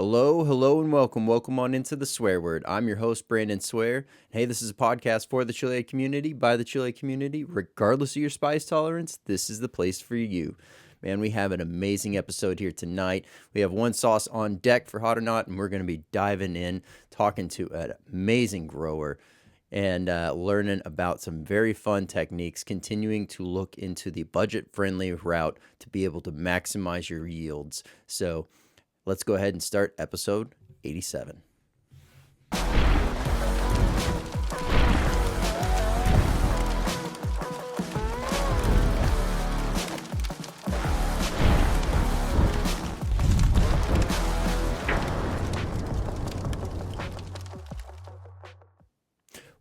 Hello, hello, and welcome. Welcome on into the Swear Word. I'm your host, Brandon Swear. Hey, this is a podcast for the Chile community, by the Chile community. Regardless of your spice tolerance, this is the place for you. Man, we have an amazing episode here tonight. We have one sauce on deck for Hot or Not, and we're going to be diving in, talking to an amazing grower, and learning about some very fun techniques, continuing to look into the budget-friendly route to be able to maximize your yields. So let's go ahead and start episode 87.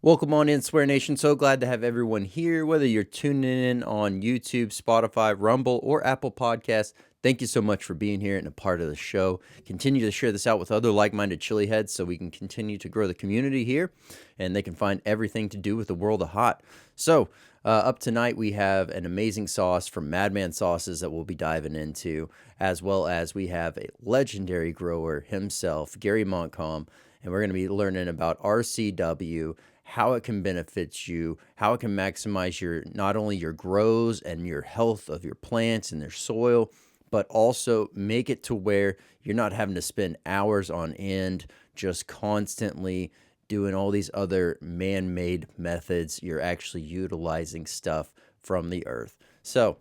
Welcome on in, Swear Nation. So glad to have everyone here, whether you're tuning in on YouTube, Spotify, Rumble, or Apple Podcasts. Thank you so much for being here and a part of the show. Continue to share this out with other like-minded chili heads so we can continue to grow the community here, and they can find everything to do with the world of hot. So up tonight, we have an amazing sauce from Madman Sauces that we'll be diving into, as well as we have a legendary grower himself, Gary Montcalm, and we're going to be learning about RCW, how it can benefit you, how it can maximize your not only your grows and your health of your plants and their soil, but also make it to where you're not having to spend hours on end just constantly doing all these other man-made methods. You're actually utilizing stuff from the earth. So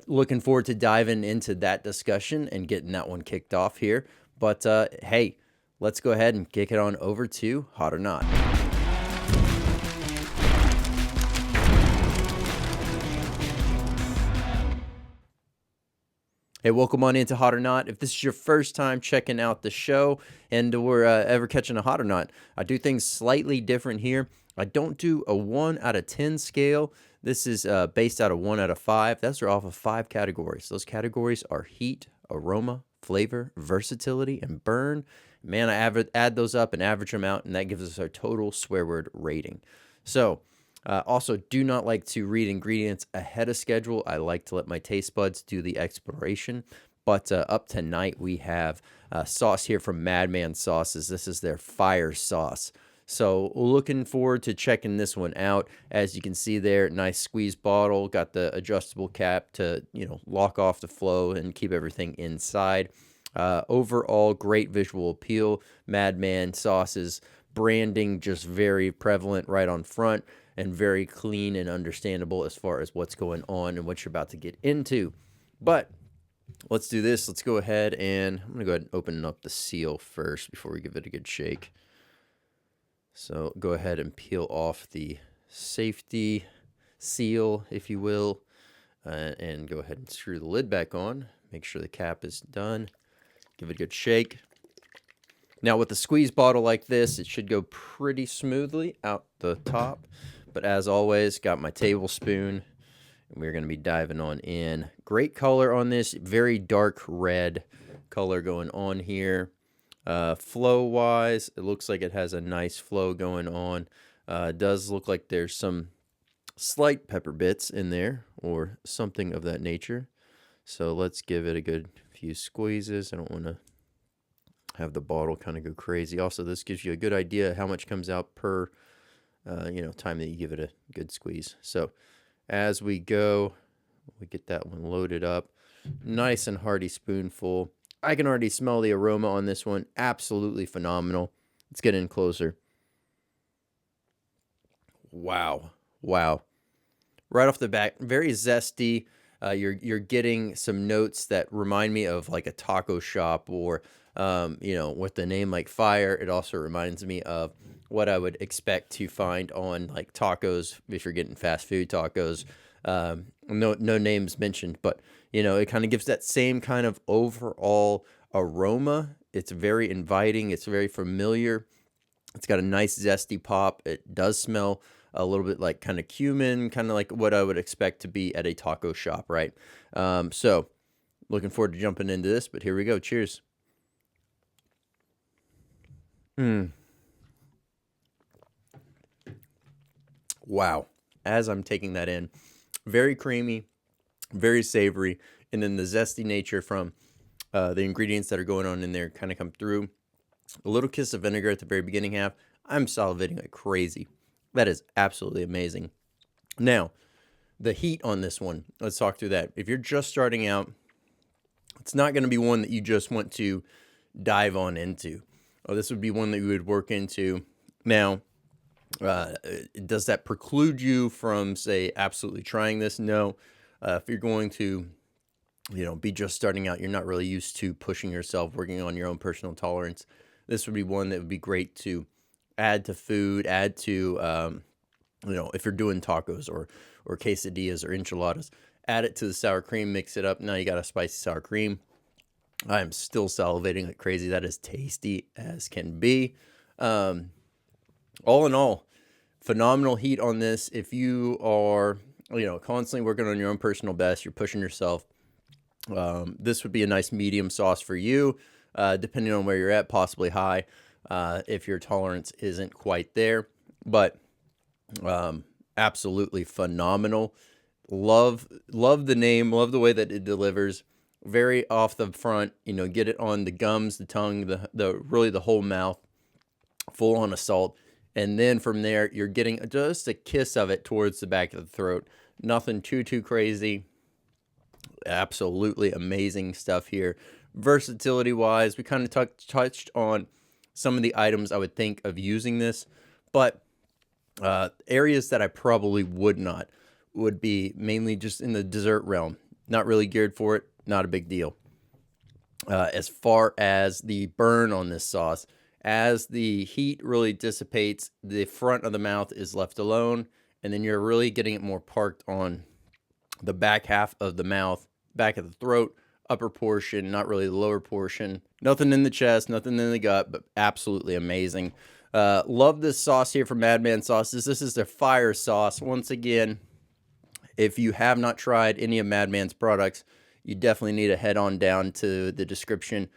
looking forward to diving into that discussion and getting that one kicked off here. But hey, let's go ahead and kick it on over to Hot or Not. Hey, welcome on into Hot or Not. If this is your first time checking out the show and we're ever catching a Hot or Not, I do things slightly different here. I don't do a 1 out of 10 scale. This is based out of 1 out of 5. Those are off of 5 categories. Those categories are heat, aroma, flavor, versatility, and burn. Man, I add those up and average them out, and that gives us our total swear word rating. So, also, do not like to read ingredients ahead of schedule. I like to let my taste buds do the exploration. But up tonight, we have sauce here from Madman Sauces. This is their fire sauce. So looking forward to checking this one out. As you can see there, nice squeeze bottle. Got the adjustable cap to, lock off the flow and keep everything inside. Overall, great visual appeal. Madman Sauces branding just very prevalent right on front, and very clean and understandable as far as what's going on and what you're about to get into. But let's do this. Let's go ahead and I'm going to go ahead and open up the seal first before we give it a good shake. So go ahead and peel off the safety seal, if you will, and go ahead and screw the lid back on. Make sure the cap is done. Give it a good shake. Now with a squeeze bottle like this, it should go pretty smoothly out the top. But as always, got my tablespoon, and we're going to be diving on in. Great color on this, very dark red color going on here. Flow-wise, it looks like it has a nice flow going on. It does look like there's some slight pepper bits in there or something of that nature. So let's give it a good few squeezes. I don't want to have the bottle kind of go crazy. Also, this gives you a good idea how much comes out per time that you give it a good squeeze. So as we go, we get that one loaded up. Nice and hearty spoonful. I can already smell the aroma on this one. Absolutely phenomenal. Let's get in closer. Wow. Right off the bat, very zesty. You're getting some notes that remind me of like a taco shop or with the name like Fire. It also reminds me of what I would expect to find on like tacos if you're getting fast food tacos. No names mentioned, but it kind of gives that same kind of overall aroma. It's very inviting. It's very familiar. It's got a nice zesty pop. It does smell a little bit like kind of cumin, kind of like what I would expect to be at a taco shop, right? So looking forward to jumping into this, but here we go. Cheers. Wow. As I'm taking that in, very creamy, very savory, and then the zesty nature from The ingredients that are going on in there kind of come through. A little kiss of vinegar at the very beginning half. I'm salivating like crazy. That is absolutely amazing. Now, the heat on this one, let's talk through that. If you're just starting out, it's not going to be one that you just want to dive on into. This would be one that you would work into. Now, does that preclude you from, say, absolutely trying this? No. If you're going to, be just starting out, you're not really used to pushing yourself, working on your own personal tolerance. This would be one that would be great to add to food, add to, if you're doing tacos or quesadillas or enchiladas, add it to the sour cream, mix it up. Now you got a spicy sour cream. I am still salivating like crazy. That is tasty as can be. All in all, phenomenal heat on this. If you are, constantly working on your own personal best, you're pushing yourself, this would be a nice medium sauce for you, depending on where you're at, possibly high, if your tolerance isn't quite there. But absolutely phenomenal. Love the name, love the way that it delivers. Very off the front, get it on the gums, the tongue, the whole mouth, full on assault. And then from there, you're getting just a kiss of it towards the back of the throat. Nothing too crazy. Absolutely amazing stuff here. Versatility wise, we kind of touched on some of the items I would think of using this, but areas that I probably would be mainly just in the dessert realm. Not really geared for it. Not a big deal. As far as the burn on this sauce, as the heat really dissipates, the front of the mouth is left alone, and then you're really getting it more parked on the back half of the mouth, back of the throat, upper portion, not really the lower portion. Nothing in the chest, nothing in the gut, but absolutely amazing. Love this sauce here from Madman Sauces. This is their fire sauce. Once again, if you have not tried any of Madman's products, you definitely need to head on down to the description,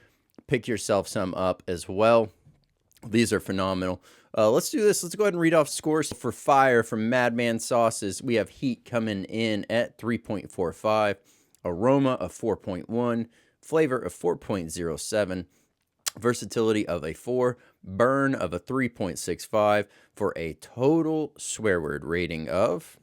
pick yourself some up as well. These are phenomenal. Let's do this. Let's go ahead and read off scores for fire from Madman Sauces. We have heat coming in at 3.45, aroma of 4.1, flavor of 4.07, versatility of a 4, burn of a 3.65, for a total swear word rating of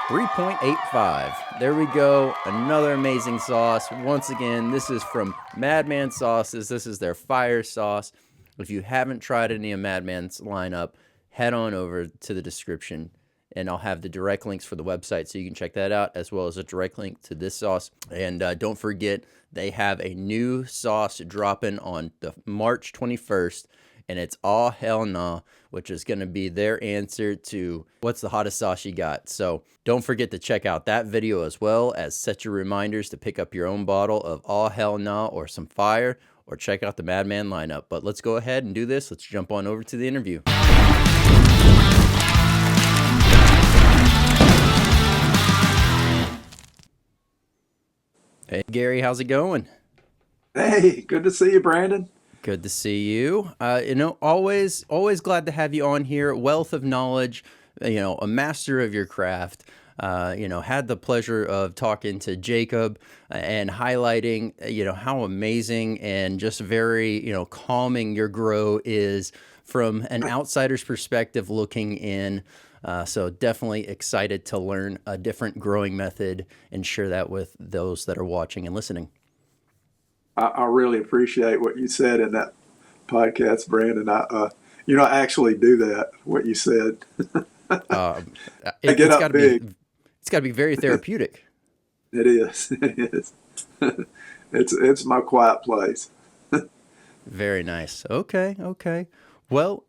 3.85. There we go. Another amazing sauce. Once again, this is from Madman Sauces. This is their fire sauce. If you haven't tried any of Madman's lineup, head on over to the description, and I'll have the direct links for the website so you can check that out, as well as a direct link to this sauce. And don't forget, they have a new sauce dropping on the March 21st, and it's All Hell Nah, which is going to be their answer to what's the hottest sauce you got. So don't forget to check out that video, as well as set your reminders to pick up your own bottle of All Hell Nah or some fire, or check out the Madman lineup. But let's go ahead and do this. Let's jump on over to the interview. Hey, Gary, how's it going? Hey, good to see you, Brandon. Good to see you. Always glad to have you on here. Wealth of knowledge, a master of your craft. Had the pleasure of talking to Jacob and highlighting, how amazing and just very, calming your grow is from an outsider's perspective looking in. So definitely excited to learn a different growing method and share that with those that are watching and listening. I really appreciate what you said in that podcast, Brandon. I actually do that. What you said. I get It's got up to be, big. it's got to be very therapeutic. It is. It is. It's my quiet place. Very nice. Okay. Well,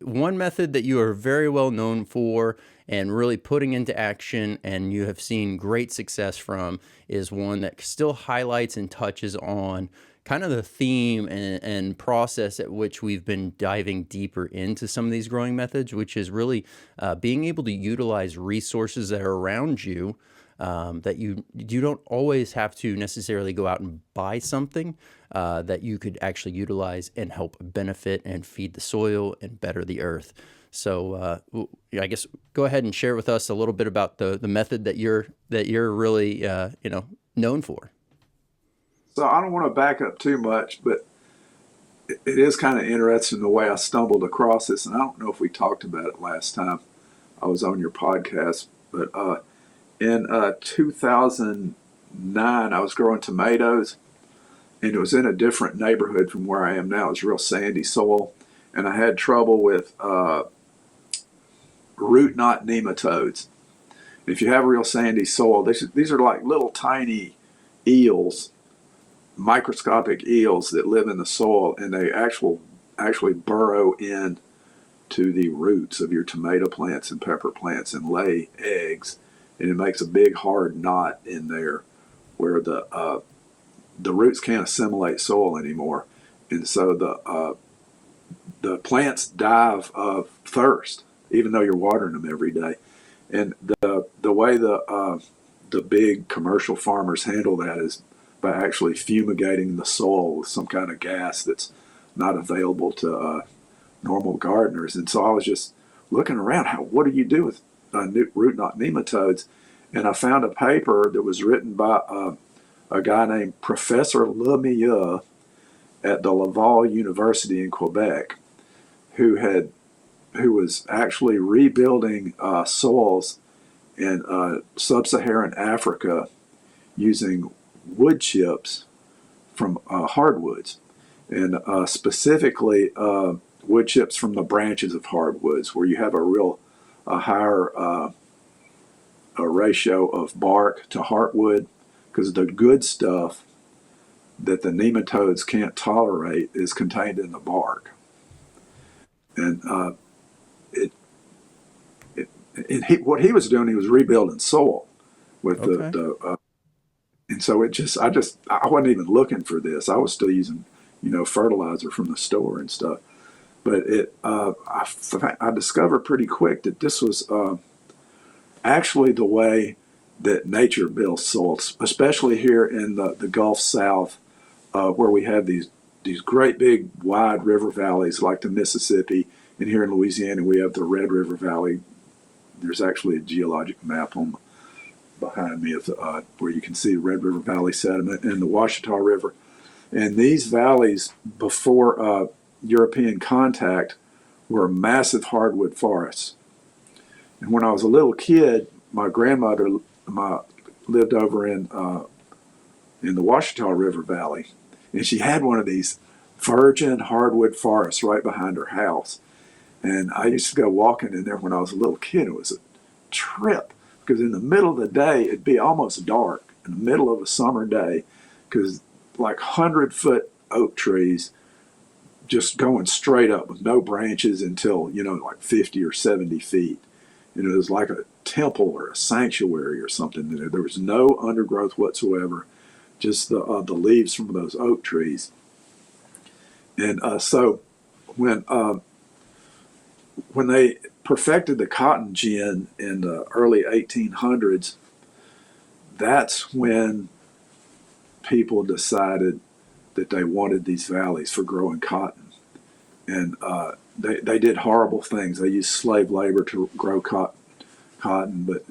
one method that you are very well known for and really putting into action, and you have seen great success from, is one that still highlights and touches on kind of the theme and process at which we've been diving deeper into some of these growing methods, which is really being able to utilize resources that are around you, that you don't always have to necessarily go out and buy something, that you could actually utilize and help benefit and feed the soil and better the earth. So I guess go ahead and share with us a little bit about the method that you're really known for. So I don't want to back up too much, but it is kind of interesting the way I stumbled across this. And I don't know if we talked about it last time I was on your podcast, but in 2009, I was growing tomatoes, and it was in a different neighborhood from where I am now. It was real sandy soil, and I had trouble with root knot nematodes. If you have real sandy soil, these are like little tiny eels, microscopic eels that live in the soil, and they actually burrow in to the roots of your tomato plants and pepper plants and lay eggs, and it makes a big hard knot in there where the roots can't assimilate soil anymore, and so the plants die of thirst, even though you're watering them every day. And the way the big commercial farmers handle that is by actually fumigating the soil with some kind of gas that's not available to normal gardeners. And so I was just looking around, what do you do with root knot nematodes? And I found a paper that was written by a guy named Professor Lemieux at the Laval University in Quebec, who was actually rebuilding soils in sub-Saharan Africa using wood chips from hardwoods, and specifically wood chips from the branches of hardwoods, where you have a higher a ratio of bark to heartwood, because the good stuff that the nematodes can't tolerate is contained in the bark. And what he was doing, he was rebuilding soil with Okay. and so I wasn't even looking for this. I was still using, fertilizer from the store and stuff. But I discovered pretty quick that this was actually the way that nature builds soil, especially here in the Gulf South, where we have these great big wide river valleys like the Mississippi, and here in Louisiana we have the Red River Valley. There's actually a geologic map on behind me of where you can see the Red River Valley sediment and the Ouachita River. And these valleys, before European contact, were massive hardwood forests. And when I was a little kid, my grandmother lived over in the Ouachita River Valley, and she had one of these virgin hardwood forests right behind her house. And I used to go walking in there when I was a little kid. It was a trip, because in the middle of the day, it'd be almost dark in the middle of a summer day, because like 100-foot oak trees just going straight up with no branches until, like 50 or 70 feet. And it was like a temple or a sanctuary or something. There was no undergrowth whatsoever, just the leaves from those oak trees. And so when they perfected the cotton gin in the early 1800s, that's when people decided that they wanted these valleys for growing cotton. And they did horrible things. They used slave labor to grow cotton, but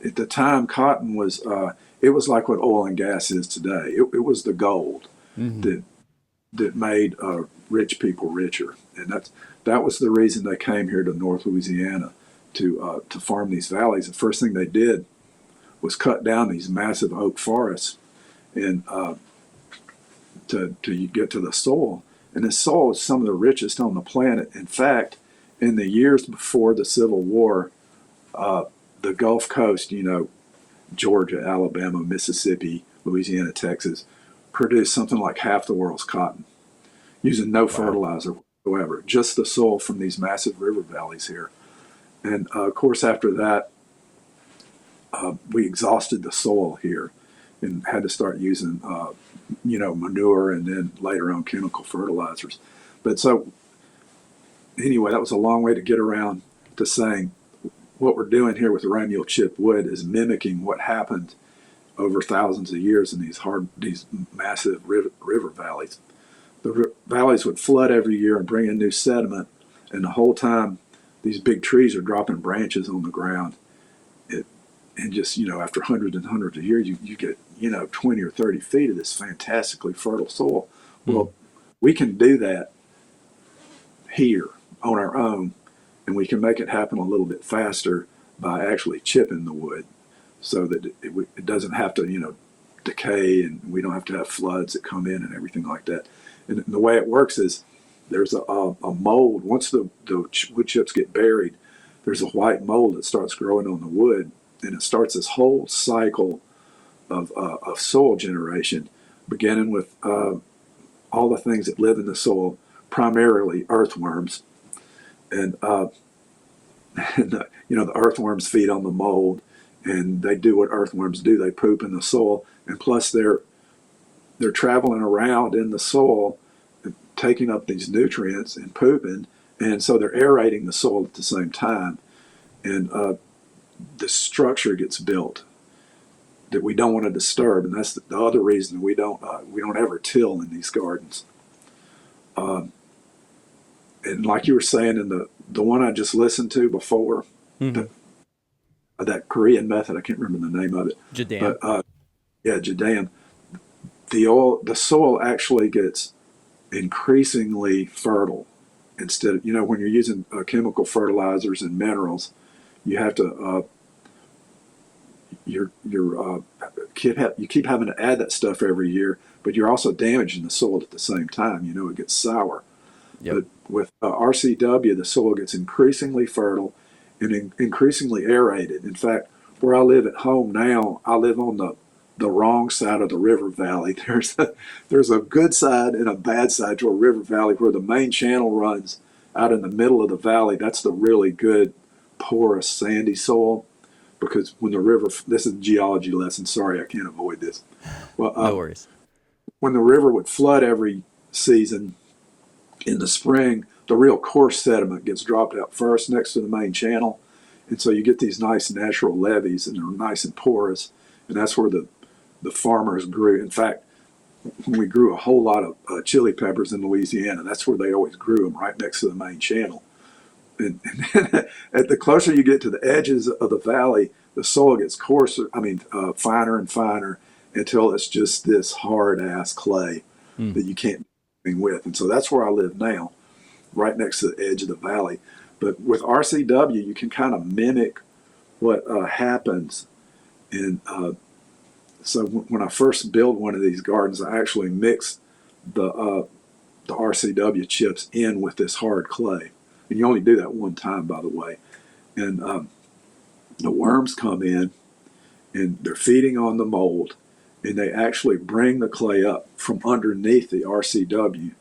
at the time, cotton was it was like what oil and gas is today. It was the gold Mm-hmm. that made rich people richer, and that was the reason they came here to North Louisiana to farm these valleys. The first thing they did was cut down these massive oak forests, and to get to the soil. And the soil is some of the richest on the planet. In fact, in the years before the Civil War, the Gulf Coast, Georgia, Alabama, Mississippi, Louisiana, Texas, produced something like half the world's cotton, using no Wow. fertilizer whatsoever, just the soil from these massive river valleys here. And of course, after that, we exhausted the soil here and had to start using, manure, and then later on chemical fertilizers. But so anyway, that was a long way to get around to saying what we're doing here with Ramial Chip Wood is mimicking what happened over thousands of years in these massive river valleys. The valleys would flood every year and bring in new sediment, and the whole time these big trees are dropping branches on the ground. And just, after hundreds and hundreds of years, you get 20 or 30 feet of this fantastically fertile soil. Mm. Well, we can do that here on our own, and we can make it happen a little bit faster by actually chipping the wood so that it doesn't have to, decay, and we don't have to have floods that come in and everything like that. And the way it works is there's a mold. Once the wood chips get buried, there's a white mold that starts growing on the wood, and it starts this whole cycle of soil generation, beginning with all the things that live in the soil, primarily earthworms. And, and the earthworms feed on the mold, and they do what earthworms do. They poop in the soil, and plus they're traveling around in the soil, taking up these nutrients and pooping, and so they're aerating the soil at the same time. And the structure gets built that we don't want to disturb, and that's the other reason we don't ever till in these gardens. And like you were saying in the one I just listened to before, Mm-hmm. that Korean method, I can't remember the name of it, Jadam. but yeah, Jadam. The soil actually gets increasingly fertile instead of, when you're using chemical fertilizers and minerals, you have to you keep having to add that stuff every year, but you're also damaging the soil at the same time. It gets sour. Yep. But with RCW, the soil gets increasingly fertile and increasingly aerated. In fact, where I live at home now, I live on the wrong side of the river valley. There's a good side and a bad side to a river valley where the main channel runs out in the middle of the valley. That's the really good, porous, sandy soil. Because when the river, this is a geology lesson, sorry, I can't avoid this. Well, No worries. when the river would flood every season in the spring, the real coarse sediment gets dropped out first next to the main channel. And so you get these nice natural levees, and they're nice and porous. And that's where the farmers grew. In fact, when we grew a whole lot of chili peppers in Louisiana, that's where they always grew them, right next to the main channel. And at the closer you get to the edges of the valley, the soil gets finer and finer until it's just this hard ass clay that you can't do anything with. And so that's where I live now, right next to the edge of the valley. But with RCW, you can kind of mimic what happens. And so when I first build one of these gardens, I actually mix the RCW chips in with this hard clay. And you only do that one time, by the way. And the worms come in, and they're feeding on the mold, and they actually bring the clay up from underneath the RCW.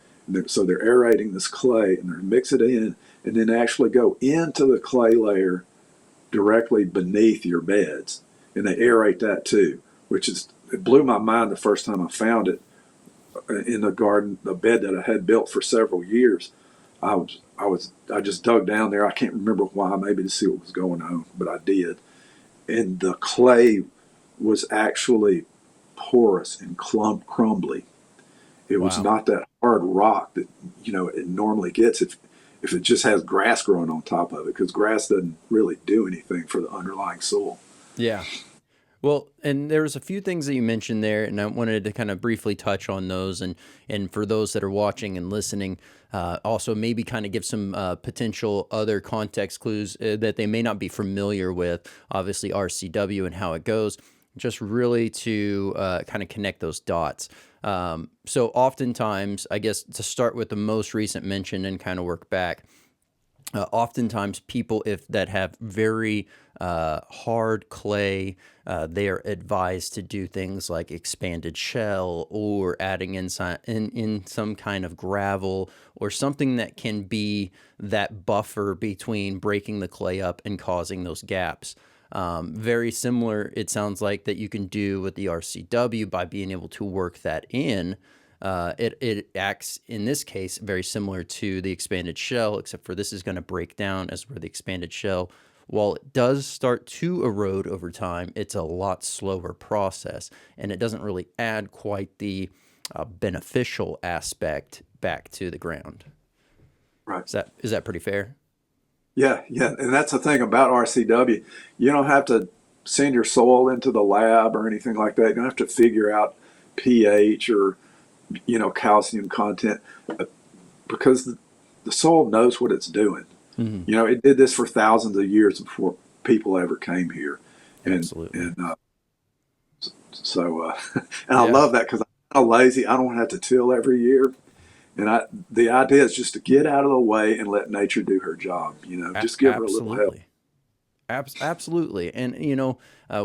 So they're aerating this clay, and they're mix it in, and then actually go into the clay layer directly beneath your beds. And they aerate that too, it blew my mind the first time I found it in the garden, the bed that I had built for several years. I just dug down there. I can't remember why, maybe to see what was going on, but I did. And the clay was actually porous and crumbly. It was not that hard rock that it normally gets if it just has grass growing on top of it, because grass doesn't really do anything for the underlying soil. Yeah. Well, and there was a few things that you mentioned there, and I wanted to kind of briefly touch on those. And for those that are watching and listening, also maybe kind of give some potential other context clues that they may not be familiar with, obviously RCW and how it goes, just really to kind of connect those dots. So oftentimes, I guess to start with the most recent mention and kind of work back, oftentimes people that have very hard clay, they are advised to do things like expanded shell or adding in some kind of gravel or something that can be that buffer between breaking the clay up and causing those gaps. Very similar, it sounds like, that you can do with the RCW by being able to work that in. It acts, in this case, very similar to the expanded shell, except for this is going to break down as where the expanded shell, while it does start to erode over time, it's a lot slower process, and it doesn't really add quite the beneficial aspect back to the ground. Right. Is that pretty fair? Yeah, and that's the thing about RCW. You don't have to send your soil into the lab or anything like that. You don't have to figure out pH or calcium content, because the soil knows what it's doing. Hmm. It did this for thousands of years before people ever came here, and Absolutely. and so and I Yeah. love that because I'm kind of lazy. I don't have to till every year, and the idea is just to get out of the way and let nature do her job. Just give her a little help. Absolutely. Absolutely. And,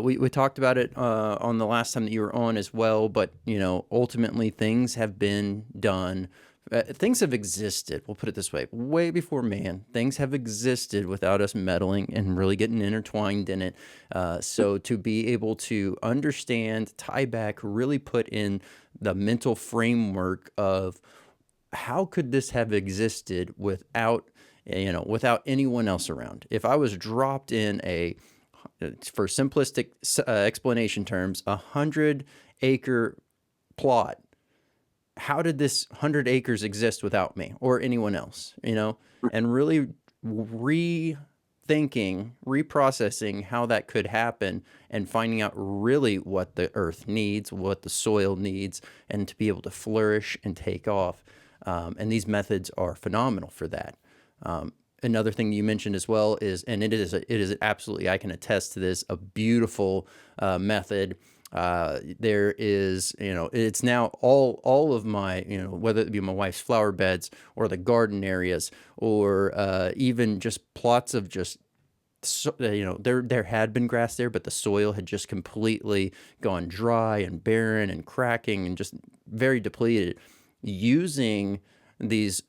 we talked about it on the last time that you were on as well. But, ultimately things have been done. Things have existed. We'll put it this way: way before man, things have existed without us meddling and really getting intertwined in it. So to be able to understand, tie back, really put in the mental framework of how could this have existed without anyone else around. If I was dropped in for simplistic explanation terms, 100-acre plot, how did this 100 acres exist without me or anyone else? And really rethinking, reprocessing how that could happen, and finding out really what the earth needs, what the soil needs, and to be able to flourish and take off. And these methods are phenomenal for that. Another thing you mentioned as well is, and it is absolutely, I can attest to this, a beautiful method. There is, it's now all of my, whether it be my wife's flower beds or the garden areas, or even just plots of just, there had been grass there, but the soil had just completely gone dry and barren and cracking and just very depleted. Using these,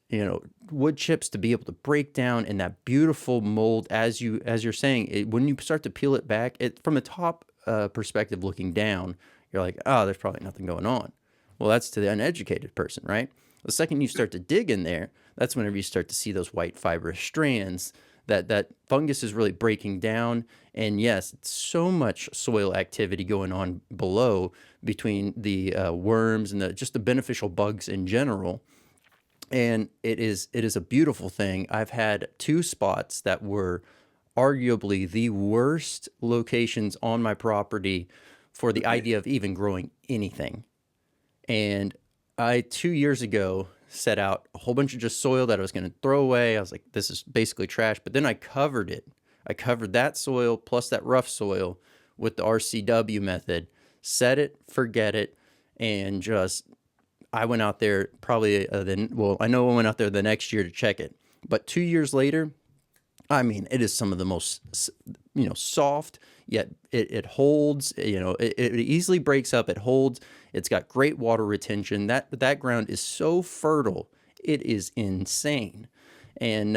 wood chips to be able to break down in that beautiful mold, as you're saying, when you start to peel it back, from a top perspective looking down, you're like, oh, there's probably nothing going on. Well, that's to the uneducated person, right? The second you start to dig in there, that's whenever you start to see those white fibrous strands that fungus is really breaking down. And yes, it's so much soil activity going on below, between the worms and just the beneficial bugs in general. And it is a beautiful thing. I've had two spots that were arguably the worst locations on my property for the idea of even growing anything. And I 2 years ago set out a whole bunch of just soil that I was going to throw away. I was like, this is basically trash. But then I covered it. I covered that soil plus that rough soil with the RCW method, set it, forget it, and just, I went out there probably I know I went out there the next year to check it. But 2 years later, I mean, it is some of the most, soft, yet it holds, it easily breaks up. It holds. It's got great water retention. That ground is so fertile. It is insane. And,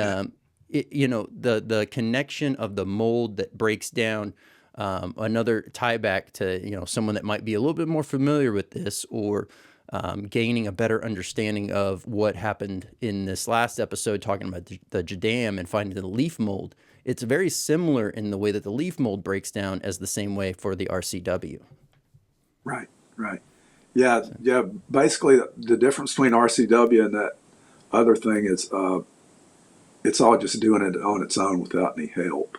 the connection of the mold that breaks down, another tie back to, someone that might be a little bit more familiar with this, or gaining a better understanding of what happened in this last episode, talking about the Jadam and finding the leaf mold. It's very similar in the way that the leaf mold breaks down as the same way for the RCW. Right, right. Yeah, yeah. Basically, the difference between RCW and that other thing is it's all just doing it on its own without any help.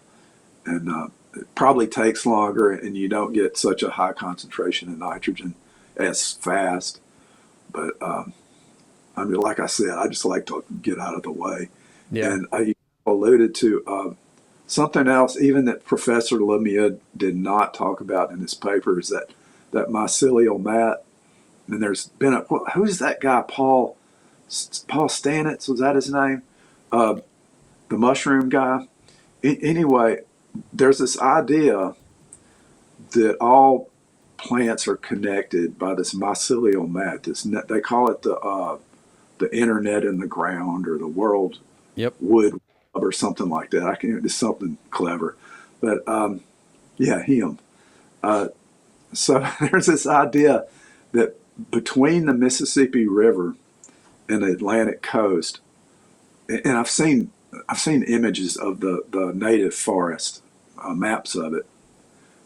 And it probably takes longer, and you don't get such a high concentration of nitrogen as fast. But I mean, like I said, I just like to get out of the way. Yeah. And I alluded to something else, even that Professor Lemieux did not talk about in his paper, is that mycelial mat. And there's been who's that guy? Paul Stanitz, was that his name? The mushroom guy. Anyway, there's this idea that all plants are connected by this mycelial mat. They call it the internet in the ground, or the world Yep. wood web, or something like that. It's something clever, but yeah, him. So there's this idea that between the Mississippi River and the Atlantic coast, and I've seen images of the native forest, maps of it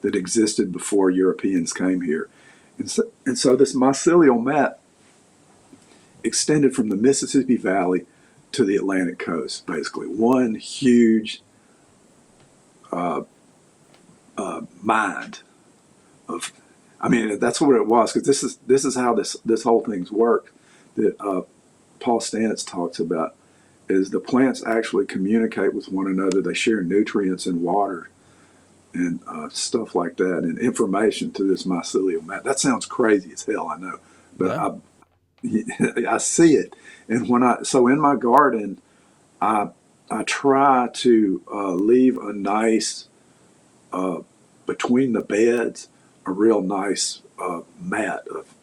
that existed before Europeans came here. And so this mycelial mat extended from the Mississippi Valley to the Atlantic coast, basically. One huge mind of. I mean, that's what it was, because this is how this whole thing's worked. That Paul Stantz talks about is the plants actually communicate with one another. They share nutrients and water and stuff like that, and information through this mycelial mat. That sounds crazy as hell, I know, but Yeah. I see it, and so in my garden, I I try to leave a nice between the beds, a real nice mat of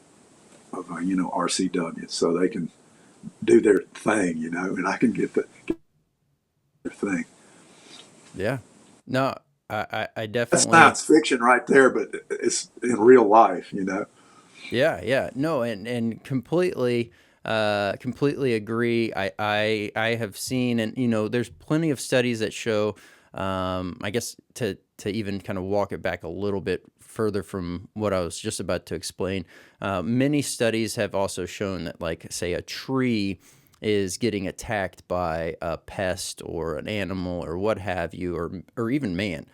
RCW, so they can do their thing, and I can get their thing. Yeah. No, I That's definitely. science fiction right there, but it's in real life. Yeah, yeah. No, and completely completely agree. I have seen, and there's plenty of studies that show I guess to even kind of walk it back a little bit further from what I was just about to explain. Many studies have also shown that, like, say, a tree is getting attacked by a pest or an animal or what have you, or even man.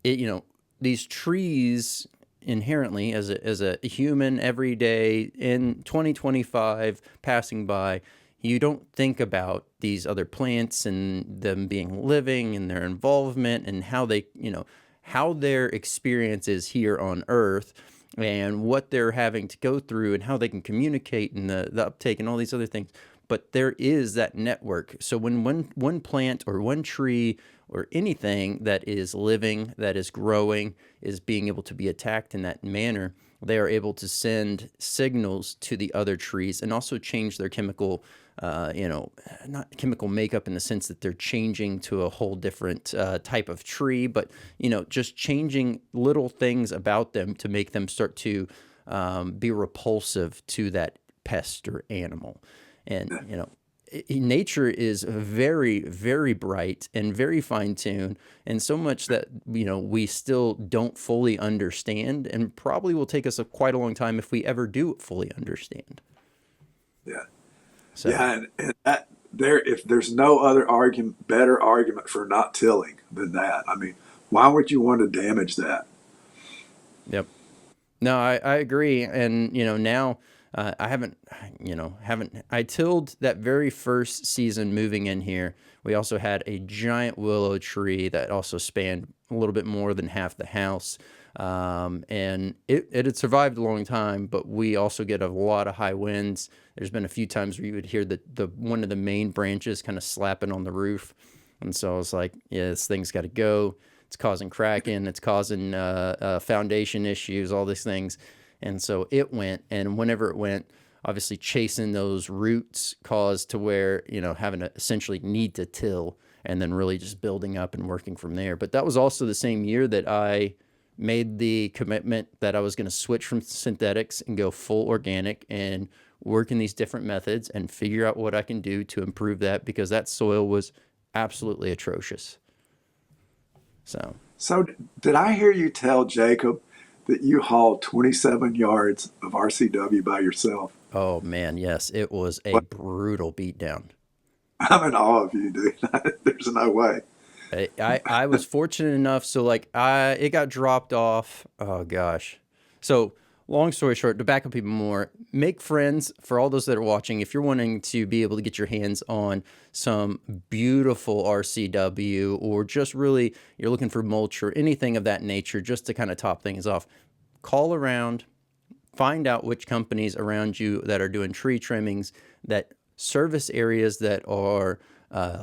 it, you know, these trees inherently, as a human every day in 2025 passing by, you don't think about these other plants and them being living and their involvement and how they, how their experience is here on Earth and what they're having to go through and how they can communicate and the uptake and all these other things. But there is that network. So when one plant or one tree or anything that is living, that is growing, is being able to be attacked in that manner, they are able to send signals to the other trees and also change their chemical, not chemical makeup in the sense that they're changing to a whole different type of tree, but, just changing little things about them to make them start to be repulsive to that pest or animal. And, nature is very, very bright and very fine tuned, and so much that we still don't fully understand, and probably will take us quite a long time if we ever do fully understand. Yeah, So, yeah, and that if there's no other argument, better argument for not tilling than that. I mean, why would you want to damage that? yep. No, I agree, and now I haven't I tilled that very first season moving in here. We also had a giant willow tree that also spanned a little bit more than half the house, and it had survived a long time. But we also get a lot of high winds. There's been a few times where you would hear the one of the main branches kind of slapping on the roof, and so I was like, yeah, this thing's got to go. It's causing cracking. It's causing foundation issues, all these things. And so it went. And whenever it went, obviously chasing those roots caused to where, having to essentially need to till and then really just building up and working from there. But that was also the same year that I made the commitment that I was going to switch from synthetics and go full organic and work in these different methods and figure out what I can do to improve that, because that soil was absolutely atrocious. So, So, did I hear you tell Jacob that you hauled 27 yards of RCW by yourself? oh man, yes, it was a What? brutal beatdown. I'm in awe of you, dude. There's no way. I was fortunate enough, so like it got dropped off. Oh gosh. So long story short, to back up even more, make friends for all those that are watching. If you're wanting to be able to get your hands on some beautiful RCW, or just really you're looking for mulch or anything of that nature, just to kind of top things off, call around, find out which companies around you that are doing tree trimmings that service areas that are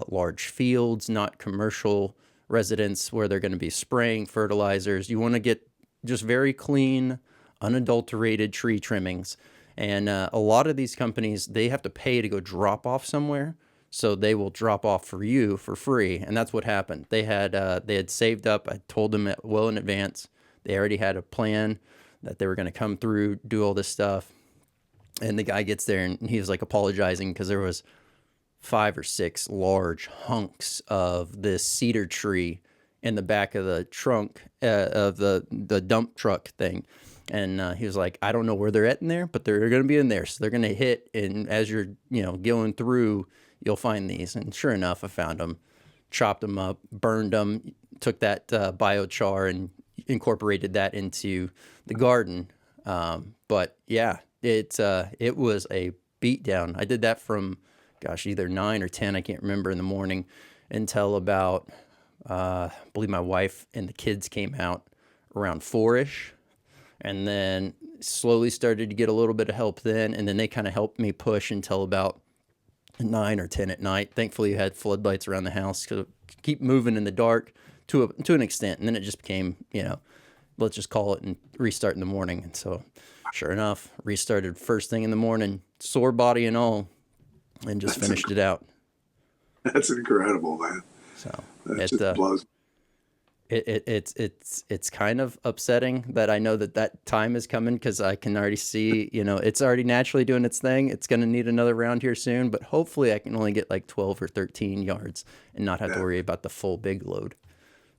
large fields, not commercial residents where they're going to be spraying fertilizers. You want to get just very clean, unadulterated tree trimmings. And a lot of these companies, they have to pay to go drop off somewhere. So they will drop off for you for free. And that's what happened. They had saved up. I told them well in advance. They already had a plan that they were going to come through, do all this stuff. And the guy gets there and he was like apologizing because there was 5 or 6 large hunks of this cedar tree in the back of the trunk of the dump truck thing. And he was like, I don't know where they're at in there, but they're going to be in there. So they're going to hit. And as you're, going through, you'll find these. And sure enough, I found them, chopped them up, burned them, took that biochar and incorporated that into the garden. But yeah, it was a beatdown. I did that from, gosh, either 9 or 10, I can't remember, in the morning until about, I believe my wife and the kids came out around 4-ish, and then slowly started to get a little bit of help then, and then they kind of helped me push until about 9 or 10 at night. Thankfully, you had floodlights around the house to keep moving in the dark to an extent, and then it just became, let's just call it and restart in the morning. And so, sure enough, restarted first thing in the morning, sore body and all, and just finished it out. That's incredible, man. So That just blows. it's kind of upsetting that I know that time is coming, because I can already see, it's already naturally doing its thing. It's going to need another round here soon, but hopefully I can only get like 12 or 13 yards and not have to worry about the full big load.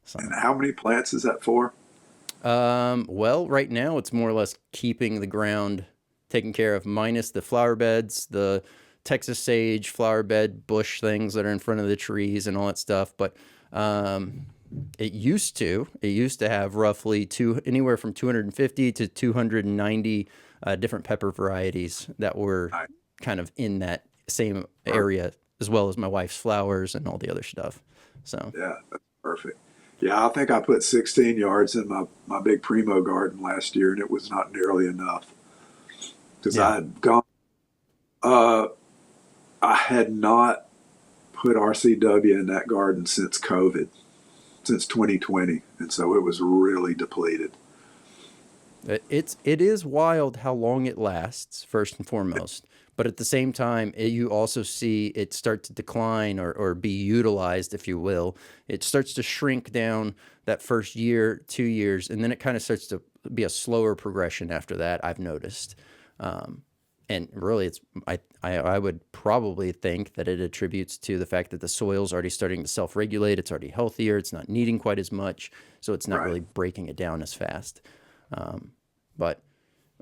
So, And how many plants is that for? well, right now it's more or less keeping the ground taken care of, minus the flower beds, the Texas sage flower bed bush things that are in front of the trees and all that stuff. But it used to have roughly anywhere from 250 to 290 different pepper varieties that were Right. kind of in that same area, as well as my wife's flowers and all the other stuff. So Yeah, that's perfect. Yeah, I think I put 16 yards in my big Primo garden last year, and it was not nearly enough because yeah, I had gone. Uh, I had not put RCW in that garden since COVID, since 2020, and so it was really depleted. it is wild how long it lasts, first and foremost. But at the same time, you also see it start to decline, or be utilized, if you will. It starts to shrink down that first year, 2 years, and then it kind of starts to be a slower progression after that, I've noticed. And really, I would probably think that it attributes to the fact that the soil's already starting to self-regulate. It's already healthier. It's not needing quite as much, so it's not Right. really breaking it down as fast. But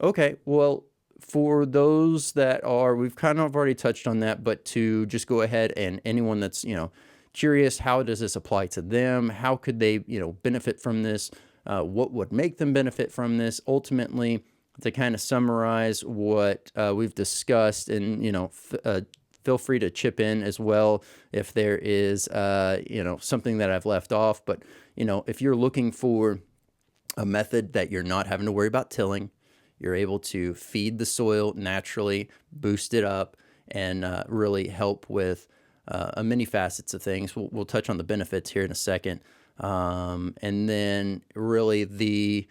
okay, well, for those that we've kind of already touched on that, but to just go ahead, and anyone that's, curious, how does this apply to them? How could they, benefit from this? What would make them benefit from this? Ultimately, to kind of summarize what we've discussed, and, feel free to chip in as well if there is, something that I've left off. But, if you're looking for a method that you're not having to worry about tilling, you're able to feed the soil naturally, boost it up, and really help with many facets of things. We'll touch on the benefits here in a second. And then really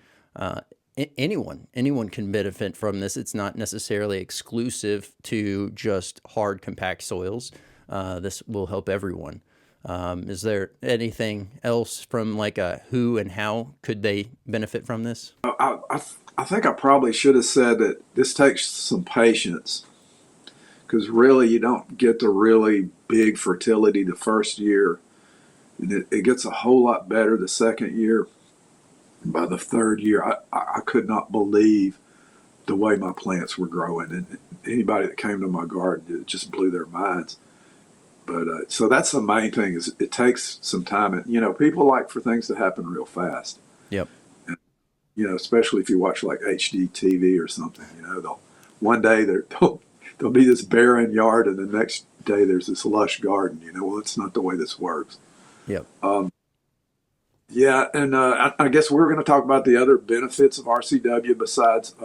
anyone can benefit from this. It's not necessarily exclusive to just hard, compact soils. This will help everyone. Is there anything else from like who and how could they benefit from this? I think I probably should have said that this takes some patience because really you don't get the really big fertility the first year, and it gets a whole lot better the second year. And by the third year, I could not believe the way my plants were growing, and anybody that came to my garden, it just blew their minds. But so that's the main thing, is it takes some time, and people like for things to happen real fast. Yep. Especially if you watch like HD TV or something, they'll one day there'll be this barren yard, and the next day there's this lush garden. Well, it's not the way this works. Yep. Yeah, and I guess we're going to talk about the other benefits of RCW besides.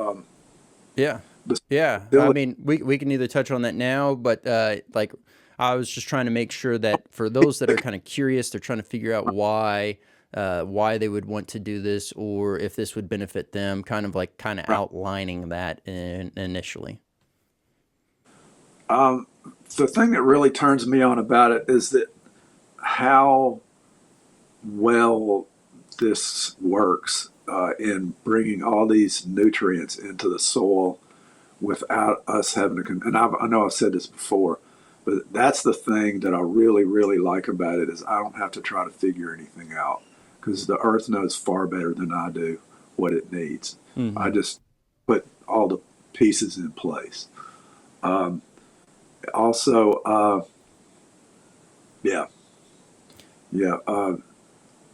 Yeah. Yeah. I mean, we can either touch on that now, but like I was just trying to make sure that for those that are kind of curious, they're trying to figure out why they would want to do this, or if this would benefit them, kind of outlining that initially. The thing that really turns me on about it is that how well this works in bringing all these nutrients into the soil without us having to. And I know I've said this before, but that's the thing that I really, really like about it, is I don't have to try to figure anything out, because the earth knows far better than I do what it needs. Mm-hmm. I just put all the pieces in place. Yeah.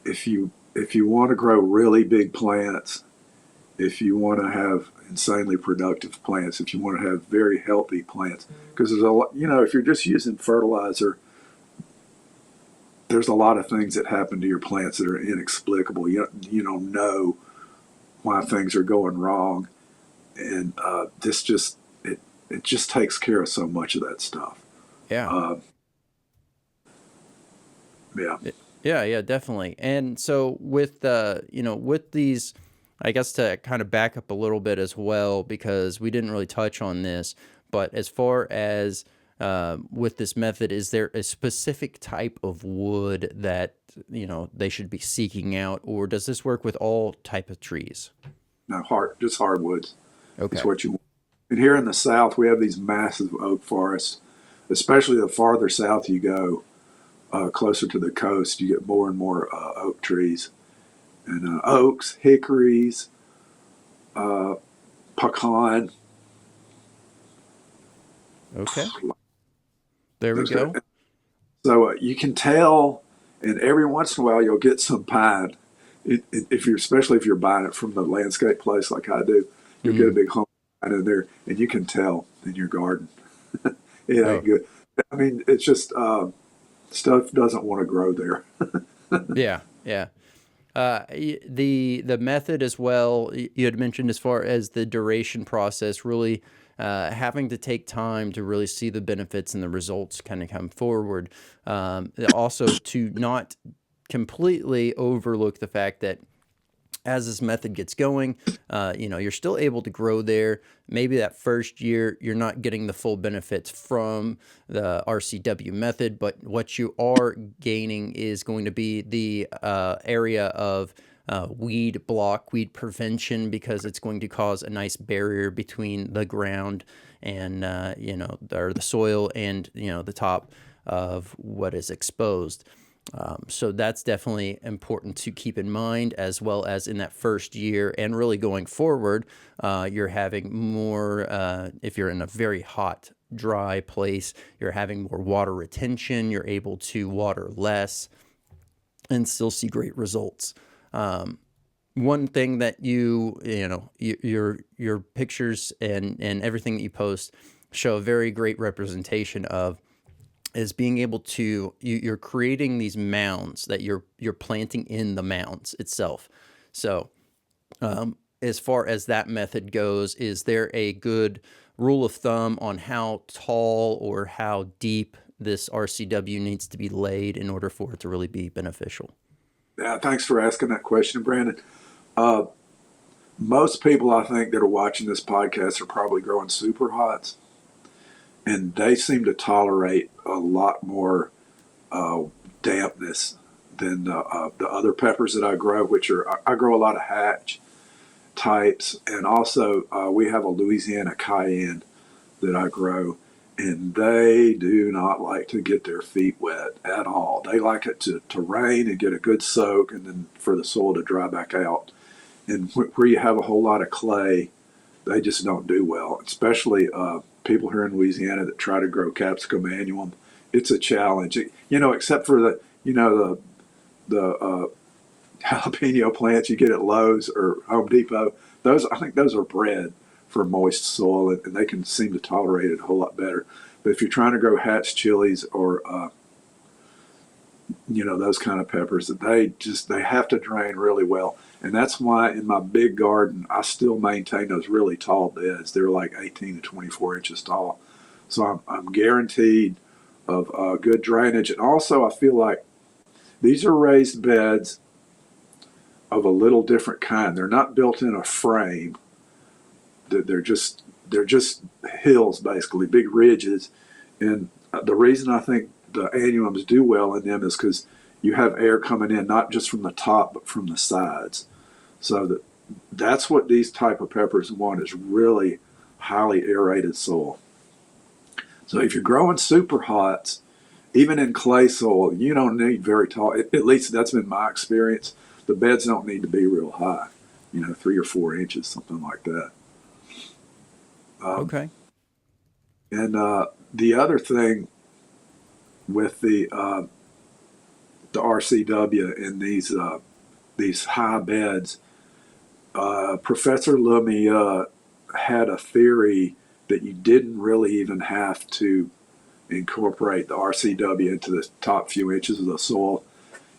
If if you want to grow really big plants, if you want to have insanely productive plants, if you want to have very healthy plants, because there's a lot, if you're just using fertilizer, there's a lot of things that happen to your plants that are inexplicable. You don't know why things are going wrong, and this just it just takes care of so much of that stuff. Yeah. Uh, yeah, Yeah, yeah, definitely. And so with with these, I guess to kind of back up a little bit as well, because we didn't really touch on this, but as far as with this method, is there a specific type of wood that they should be seeking out, or does this work with all type of trees? no, just hardwoods is Okay. what you want. And here in the South, we have these massive oak forests. Especially the farther south you go, closer to the coast, you get more and more oak trees, and oaks, hickories, uh, pecan. Okay. There we Those are, go. so you can tell, and every once in a while you'll get some pine. If you're especially if you're buying it from the landscape place like I do, you'll get a Mm. big home pine in there, and you can tell in your garden. It ain't Oh, good. I mean, it's just stuff doesn't want to grow there. yeah, yeah. The method as well, you had mentioned as far as the duration process, really having to take time to really see the benefits and the results kind of come forward. Also, to not completely overlook the fact that as this method gets going, you're still able to grow there. Maybe that first year, you're not getting the full benefits from the RCW method, but what you are gaining is going to be the area of weed prevention, because it's going to cause a nice barrier between the ground and, or the soil and, the top of what is exposed. So that's definitely important to keep in mind, as well as in that first year and really going forward, you're having more, if you're in a very hot, dry place, you're having more water retention, you're able to water less and still see great results. One thing that your pictures and everything that you post show a very great representation of is being able to you're creating these mounds that you're planting in the mounds itself. So as far as that method goes, is there a good rule of thumb on how tall or how deep this RCW needs to be laid in order for it to really be beneficial? Yeah, thanks for asking that question, Brandon. Uh, Most people I think that are watching this podcast are probably growing super hots, and they seem to tolerate a lot more uh, dampness than the other peppers that I grow, which are I grow a lot of hatch types, and also we have a Louisiana cayenne that I grow, and they do not like to get their feet wet at all. They like it to rain and get a good soak, and then for the soil to dry back out. And where you have a whole lot of clay, they just don't do well. Especially people here in Louisiana that try to grow capsicum annuum. It's a challenge, except for the jalapeno plants you get at Lowe's or Home Depot. Those I think those are bred for moist soil, and they can seem to tolerate it a whole lot better. But if you're trying to grow hatch chilies or those kind of peppers, that they have to drain really well, and that's why in my big garden I still maintain those really tall beds. They're like 18 to 24 inches tall, so I'm guaranteed of good drainage. And also I feel like these are raised beds of a little different kind. They're not built in a frame. They're just hills, basically big ridges. And the reason I think the annuums do well in them is because you have air coming in not just from the top but from the sides. So that's what these type of peppers want, is really highly aerated soil. So if you're growing super hots, even in clay soil, you don't need very tall. At least that's been my experience. The beds don't need to be real high, 3 or 4 inches, something like that. Um, Okay. and the other thing with the RCW and these these high beds, Professor Lumia had a theory that you didn't really even have to incorporate the RCW into the top few inches of the soil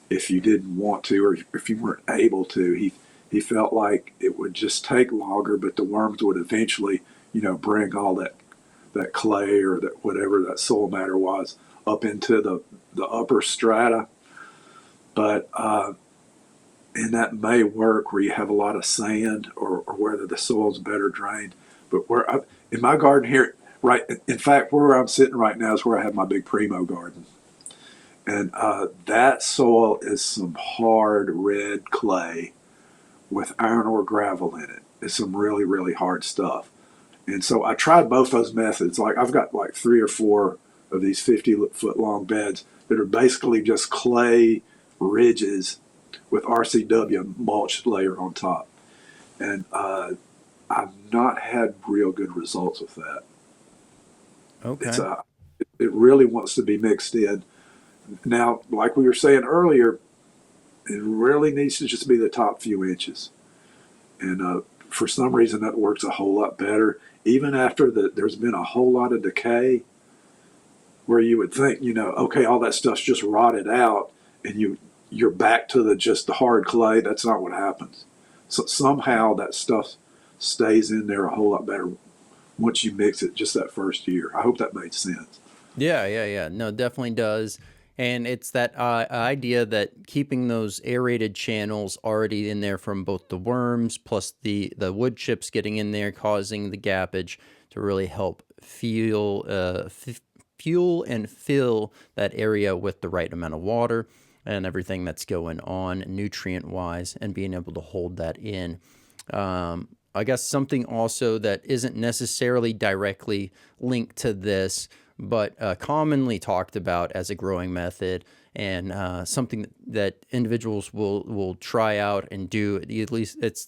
if you didn't want to, or if you weren't able to. He felt like it would just take longer, but the worms would eventually, bring all that clay or that whatever that soil matter was up into the upper strata. But and that may work where you have a lot of sand, or whether the soil's better drained. But in my garden here, right, in fact, where I'm sitting right now is where I have my big Primo garden. And that soil is some hard red clay with iron ore gravel in it. It's some really, really hard stuff. And so I tried both those methods. Like, I've got like 3 or 4 of these 50-foot long beds that are basically just clay ridges with RCW mulch layer on top. And I've not had real good results with that. Okay. It really wants to be mixed in. Now, like we were saying earlier, it really needs to just be the top few inches. And for some reason, that works a whole lot better. Even after there's been a whole lot of decay, where you would think, okay, all that stuff's just rotted out, and you're back to just the hard clay. That's not what happens. So somehow that stuff stays in there a whole lot better once you mix it just that first year. I hope that made sense. Yeah. No, definitely does. And it's that idea that keeping those aerated channels already in there from both the worms plus the wood chips getting in there, causing the gappage to really help fuel and fill that area with the right amount of water and everything that's going on nutrient-wise, and being able to hold that in. I guess something also that isn't necessarily directly linked to this, but commonly talked about as a growing method, and something that individuals will try out and do at least at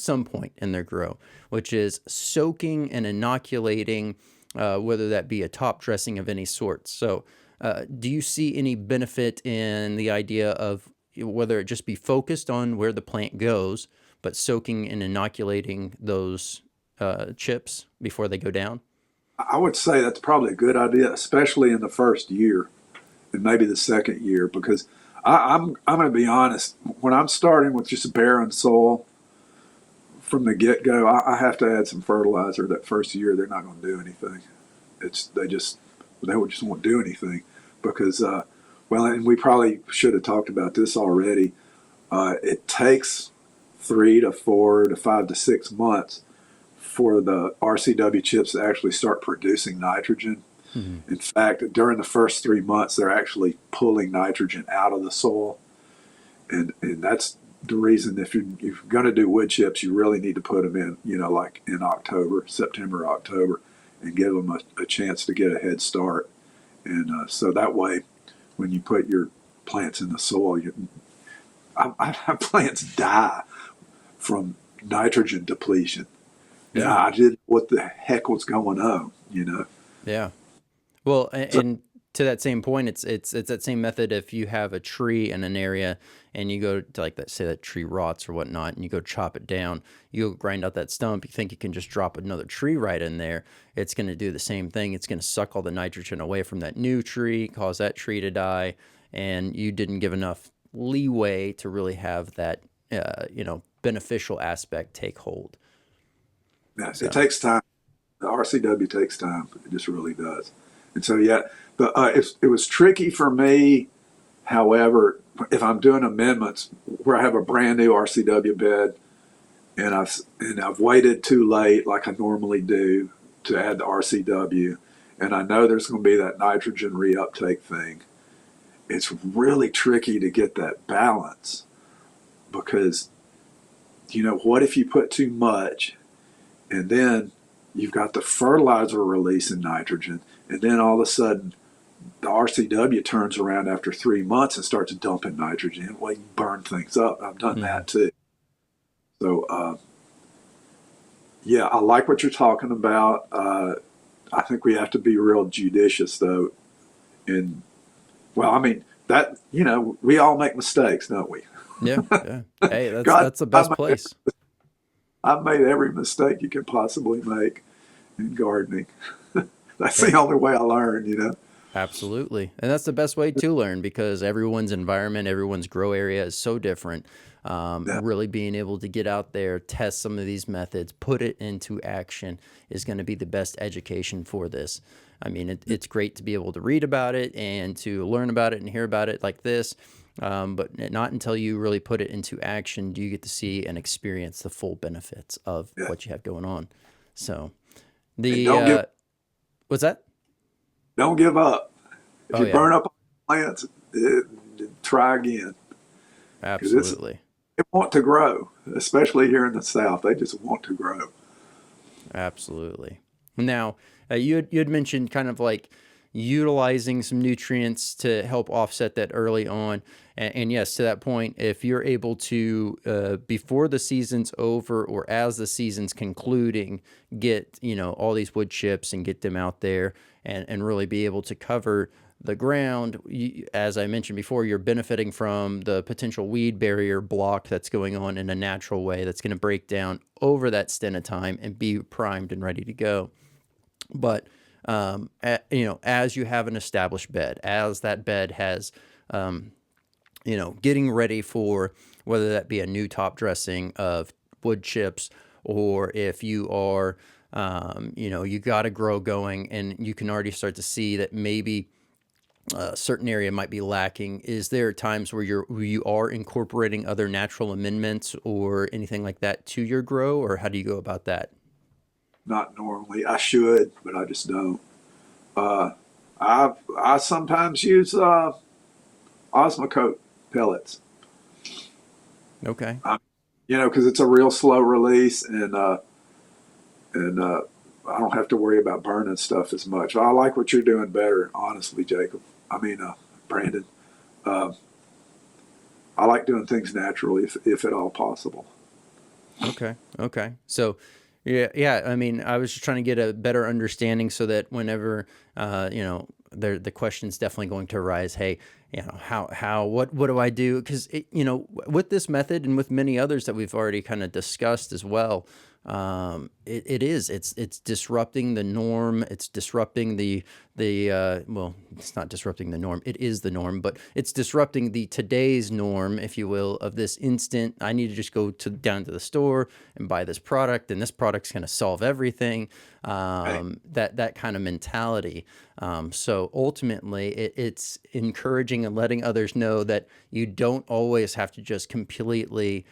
some point in their grow, which is soaking and inoculating, whether that be a top dressing of any sort. So do you see any benefit in the idea of whether it just be focused on where the plant goes, but soaking and inoculating those chips before they go down? I would say that's probably a good idea, especially in the first year and maybe the second year, because I'm going to be honest. When I'm starting with just barren soil from the get go, I have to add some fertilizer. That first year, they're not going to do anything. They would just won't do anything because and we probably should have talked about this already. It takes 3 to 4 to 5 to 6 months for the RCW chips to actually start producing nitrogen. Mm-hmm. In fact, during the first 3 months, they're actually pulling nitrogen out of the soil. And that's the reason if you're going to do wood chips, you really need to put them in, like in September, October, and give them a chance to get a head start. And so that way, when you put your plants in the soil, plants die from nitrogen depletion. Yeah, I didn't know what the heck was going on, Yeah. Well, and to that same point, it's that same method. If you have a tree in an area and you go to say that tree rots or whatnot, and you go chop it down, you go grind out that stump, you think you can just drop another tree right in there. It's going to do the same thing. It's going to suck all the nitrogen away from that new tree, cause that tree to die, and you didn't give enough leeway to really have that, beneficial aspect take hold. Yes, it takes time. The RCW takes time. It just really does. And so, it was tricky for me. However, if I'm doing amendments where I have a brand new RCW bed and I've waited too late, like I normally do, to add the RCW, and I know there's going to be that nitrogen reuptake thing, it's really tricky to get that balance because, what if you put too much and then you've got the fertilizer releasing nitrogen, and then all of a sudden the RCW turns around after 3 months and starts dumping nitrogen. Well, you burn things up. I've done that too. So, I like what you're talking about. I think we have to be real judicious, though. We all make mistakes, don't we? Yeah, yeah. Hey, God, that's the best place. I've made every mistake you can possibly make in gardening. That's Yeah, the only way I learn, you know. absolutely. And that's the best way to learn because everyone's environment, everyone's grow area is so different. Yeah, Really being able to get out there, test some of these methods, put it into action is going to be the best education for this. I mean, it's great to be able to read about it and to learn about it and hear about it like this. But not until you really put it into action do you get to see and experience the full benefits of yeah. what you have going on. So And the what's that? don't give up. If Oh you yeah, burn up plants, try again because absolutely. they want to grow, especially here in the South. They just want to grow. Absolutely. Now, you had mentioned kind of like utilizing some nutrients to help offset that early on. And yes, to that point, if you're able to, before the season's over or as the season's concluding, get, all these wood chips and get them out there and really be able to cover the ground, as I mentioned before, you're benefiting from the potential weed barrier block that's going on in a natural way that's going to break down over that stint of time and be primed and ready to go. But as you have an established bed, as that bed has, getting ready for whether that be a new top dressing of wood chips or if you are, you got a grow going and you can already start to see that maybe a certain area might be lacking. Is there times where you are incorporating other natural amendments or anything like that to your grow, or how do you go about that? Not normally. I should, but I just don't. Uh, I sometimes use Osmocote pellets. Okay. Because it's a real slow release, and I don't have to worry about burning stuff as much. I like what you're doing better, honestly, Jacob. I mean, Brandon. Uh, I like doing things naturally, if at all possible. Okay. Okay. So, yeah, yeah. I mean, I was just trying to get a better understanding so that whenever, the question's definitely going to arise. Hey, what do I do? Because with this method and with many others that we've already kind of discussed as well, it's disrupting the norm. It's disrupting it's not disrupting the norm. It is the norm, but it's disrupting the today's norm, if you will, of this instant. I need to just go down to the store and buy this product, and this product's going to solve everything. Right. That kind of mentality. So ultimately, it's encouraging and letting others know that you don't always have to just completely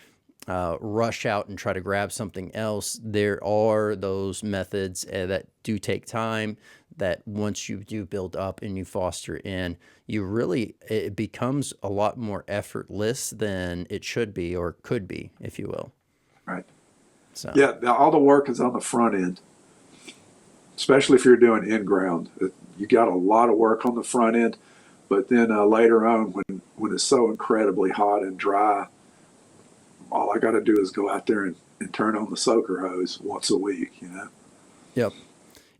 rush out and try to grab something else. There are those methods that do take time that once you do build up and you foster in, it becomes a lot more effortless than it should be or could be, if you will. Right. So, Yeah. All the work is on the front end, especially if you're doing in ground. You got a lot of work on the front end, but then later on, when it's so incredibly hot and dry, all I got to do is go out there and turn on the soaker hose once a week. yep.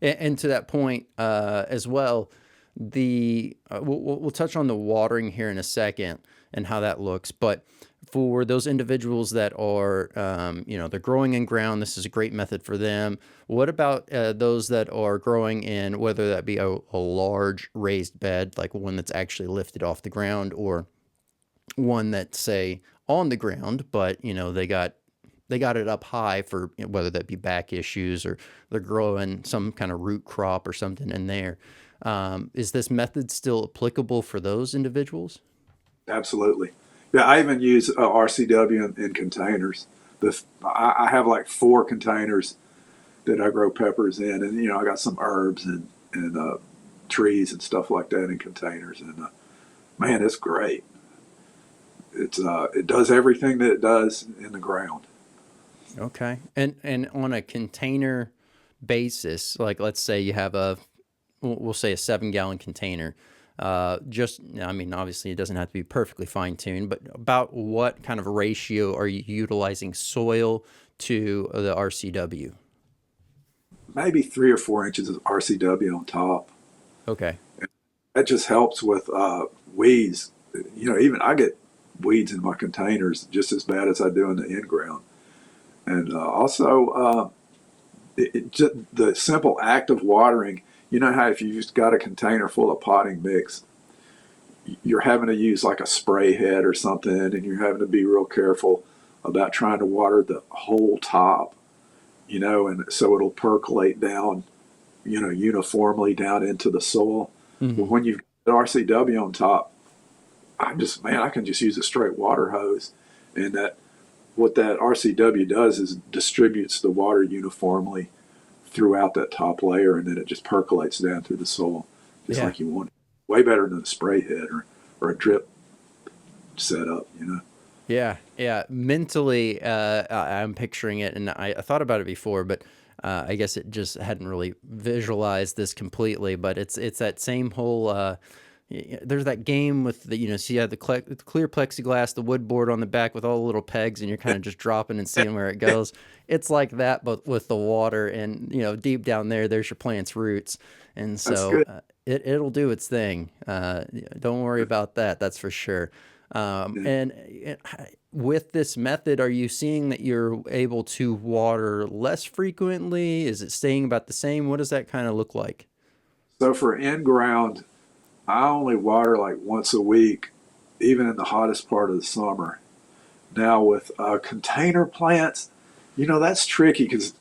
And to that point as well, we'll touch on the watering here in a second and how that looks. But for those individuals that are, they're growing in ground, this is a great method for them. What about those that are growing in, whether that be a large raised bed, like one that's actually lifted off the ground, or one that's say on the ground, but they got it up high for whether that be back issues or they're growing some kind of root crop or something in there. Is this method still applicable for those individuals? Absolutely. Yeah, I even use RCW in containers. I have like 4 containers that I grow peppers in, and I got some herbs and trees and stuff like that in containers. And man, it's great. It does everything that it does in the ground. Okay. And on a container basis, like let's say you have we'll say a 7-gallon container. I mean, obviously it doesn't have to be perfectly fine tuned, but about what kind of ratio are you utilizing soil to the RCW? Maybe 3 or 4 inches of RCW on top. Okay. That just helps with weeds. Even I get weeds in my containers just as bad as I do in the in-ground. And also, just the simple act of watering. You know how if you've got a container full of potting mix, you're having to use like a spray head or something, and you're having to be real careful about trying to water the whole top, and so it'll percolate down, uniformly down into the soil. Well, Hmm. when you've got RCW on top, I can just use a straight water hose, and what that RCW does is distributes the water uniformly throughout that top layer, and then it just percolates down through the soil just Yeah. like you want it. Way better than a spray head or a drip setup. Yeah, yeah. Mentally, I'm picturing it, and I thought about it before, but I guess it just hadn't really visualized this completely. But it's that same whole. There's that game with the so you have the clear plexiglass, the wood board on the back with all the little pegs, and you're kind of just dropping and seeing where it goes. It's like that, but with the water, and deep down there's your plant's roots, and That's so good. it'll do its thing. Don't worry about that. That's for sure. Yeah. And with this method, are you seeing that you're able to water less frequently? Is it staying about the same? What does that kind of look like? So for in ground, I only water like once a week, even in the hottest part of the summer. Now with container plants, that's tricky because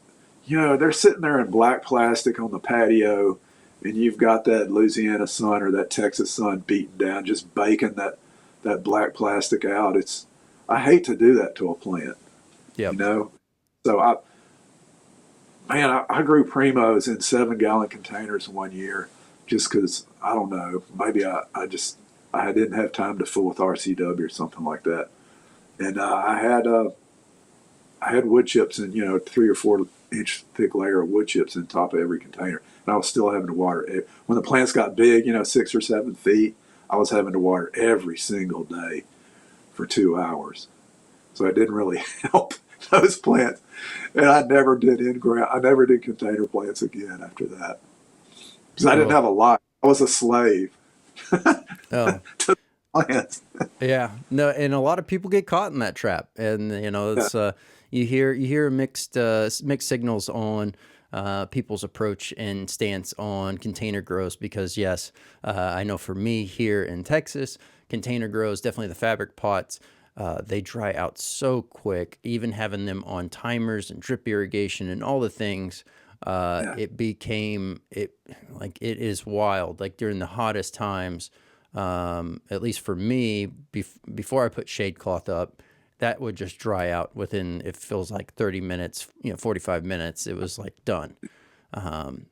they're sitting there in black plastic on the patio, and you've got that Louisiana sun or that Texas sun beating down, just baking that black plastic out. I hate to do that to a plant, you Yep. know. So I grew primos in 7-gallon containers one year, just because I don't know, maybe I didn't have time to fill with RCW or something like that, and I had wood chips in 3 or 4 inch thick layer of wood chips in top of every container, and I was still having to water it. When the plants got big, 6 or 7 feet, I was having to water every single day for 2 hours. So it didn't really help those plants, and I never did in ground. I never did container plants again after that because I didn't Oh, have a lot. I was a slave oh, to plants. yeah. No, and a lot of people get caught in that trap, and Yeah, it's you hear mixed signals on people's approach and stance on container grows because yes, I know for me here in Texas, container grows definitely the fabric pots. They dry out so quick. Even having them on timers and drip irrigation and all the things, yeah, it became it like it is wild. Like during the hottest times, at least for me, before I put shade cloth up, that would just dry out within it feels like 30 minutes, 45 minutes. It was like done. Um,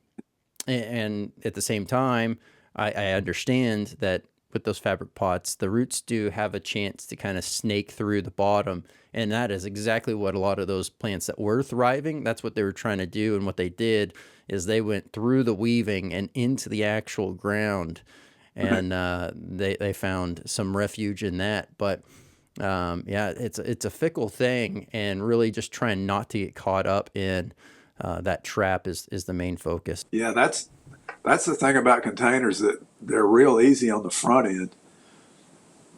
and at the same time, I understand that with those fabric pots, the roots do have a chance to kind of snake through the bottom. And that is exactly what a lot of those plants that were thriving, that's what they were trying to do. And what they did is they went through the weaving and into the actual ground. right. And they found some refuge in that. But yeah, it's a fickle thing, and really just trying not to get caught up in that trap is the main focus. Yeah. That's the thing about containers, that they're real easy on the front end.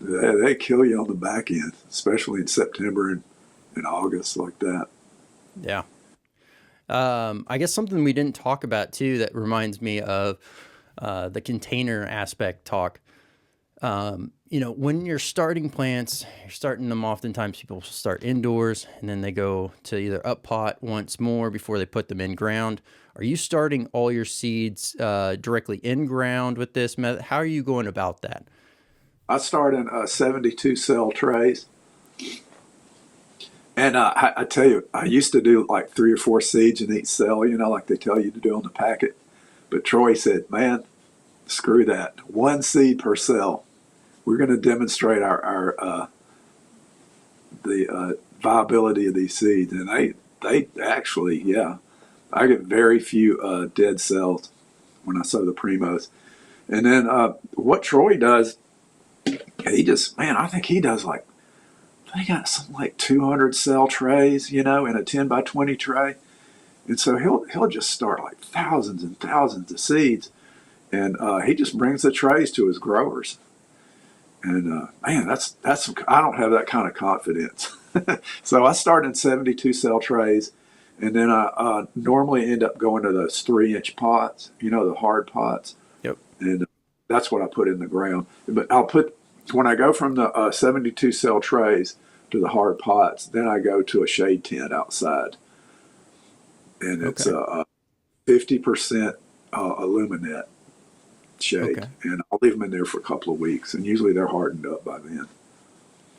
They kill you on the back end, especially in September and August like that. Yeah. I guess something we didn't talk about too that reminds me of the container aspect talk. When you're starting plants, you're starting them oftentimes people start indoors and then they go to either up pot once more before they put them in ground. Are you starting all your seeds directly in ground with this method? How are you going about that? I start in 72 cell trays, and I tell you, I used to do like 3 or 4 seeds in each cell, like they tell you to do on the packet. But Troy said, "Man, screw that. 1 seed per cell. We're going to demonstrate our the viability of these seeds." And they actually, yeah, I get very few dead cells when I sow the primos. And then what Troy does, I think he does like, they got some like 200 cell trays, in a 10 by 20 tray. And so he'll just start like thousands and thousands of seeds. And he just brings the trays to his growers. And man, that's I don't have that kind of confidence. So I start in 72 cell trays, and then I normally end up going to those 3-inch pots, the hard pots, Yep. and that's what I put in the ground. But I'll put when I go from the 72 cell trays to the hard pots, then I go to a shade tent outside, and it's Okay. 50% aluminate shade, Okay. and I'll leave them in there for a couple of weeks, and usually they're hardened up by then.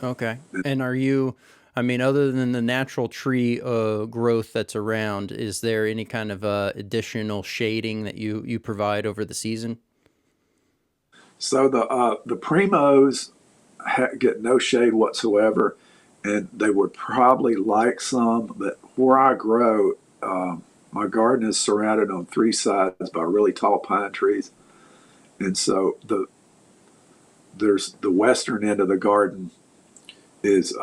Okay. And are you, I mean, other than the natural tree growth that's around, is there any kind of additional shading that you provide over the season? So the primos get no shade whatsoever, and they would probably like some, but where I grow, my garden is surrounded on 3 sides by really tall pine trees, and so there's the western end of the garden is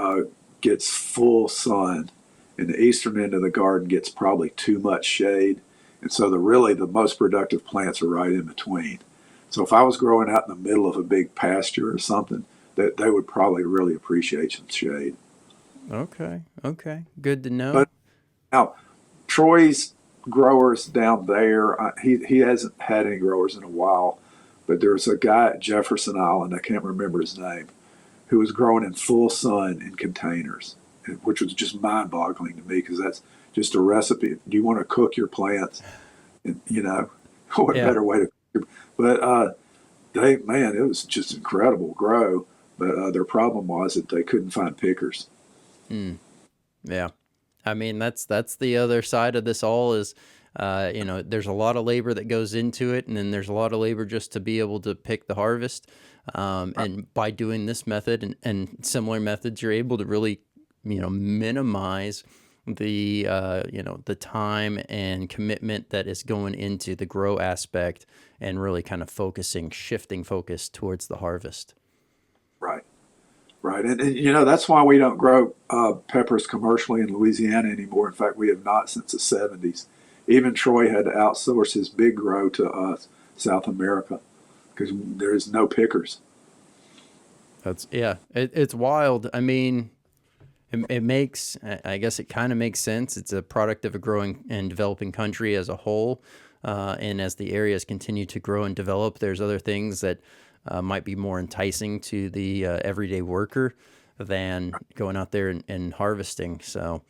gets full sun, and the eastern end of the garden gets probably too much shade, and so the most productive plants are right in between. So if I was growing out in the middle of a big pasture or something, that they would probably really appreciate some shade. Okay. Okay. Good to know. But now Troy's growers down there, he hasn't had any growers in a while, but there's a guy at Jefferson Island, I can't remember his name, who was growing in full sun in containers, which was just mind boggling to me because that's just a recipe. Do you want to cook your plants? And, what Yeah. better way to cook your, but man, it was just incredible grow. But their problem was that they couldn't find pickers. Mm, yeah. I mean, that's the other side of this all is, there's a lot of labor that goes into it, and then there's a lot of labor just to be able to pick the harvest. And by doing this method and similar methods, you're able to really, minimize the time and commitment that is going into the grow aspect, and really kind of shifting focus towards the harvest. Right, right, and that's why we don't grow peppers commercially in Louisiana anymore. In fact, we have not since the '70s. Even Troy had to outsource his big grow to South America because there's no pickers. That's yeah, it's wild. I mean, it makes, I guess it kind of makes sense. It's a product of a growing and developing country as a whole. And as the areas continue to grow and develop, there's other things that might be more enticing to the everyday worker than going out there and harvesting. So,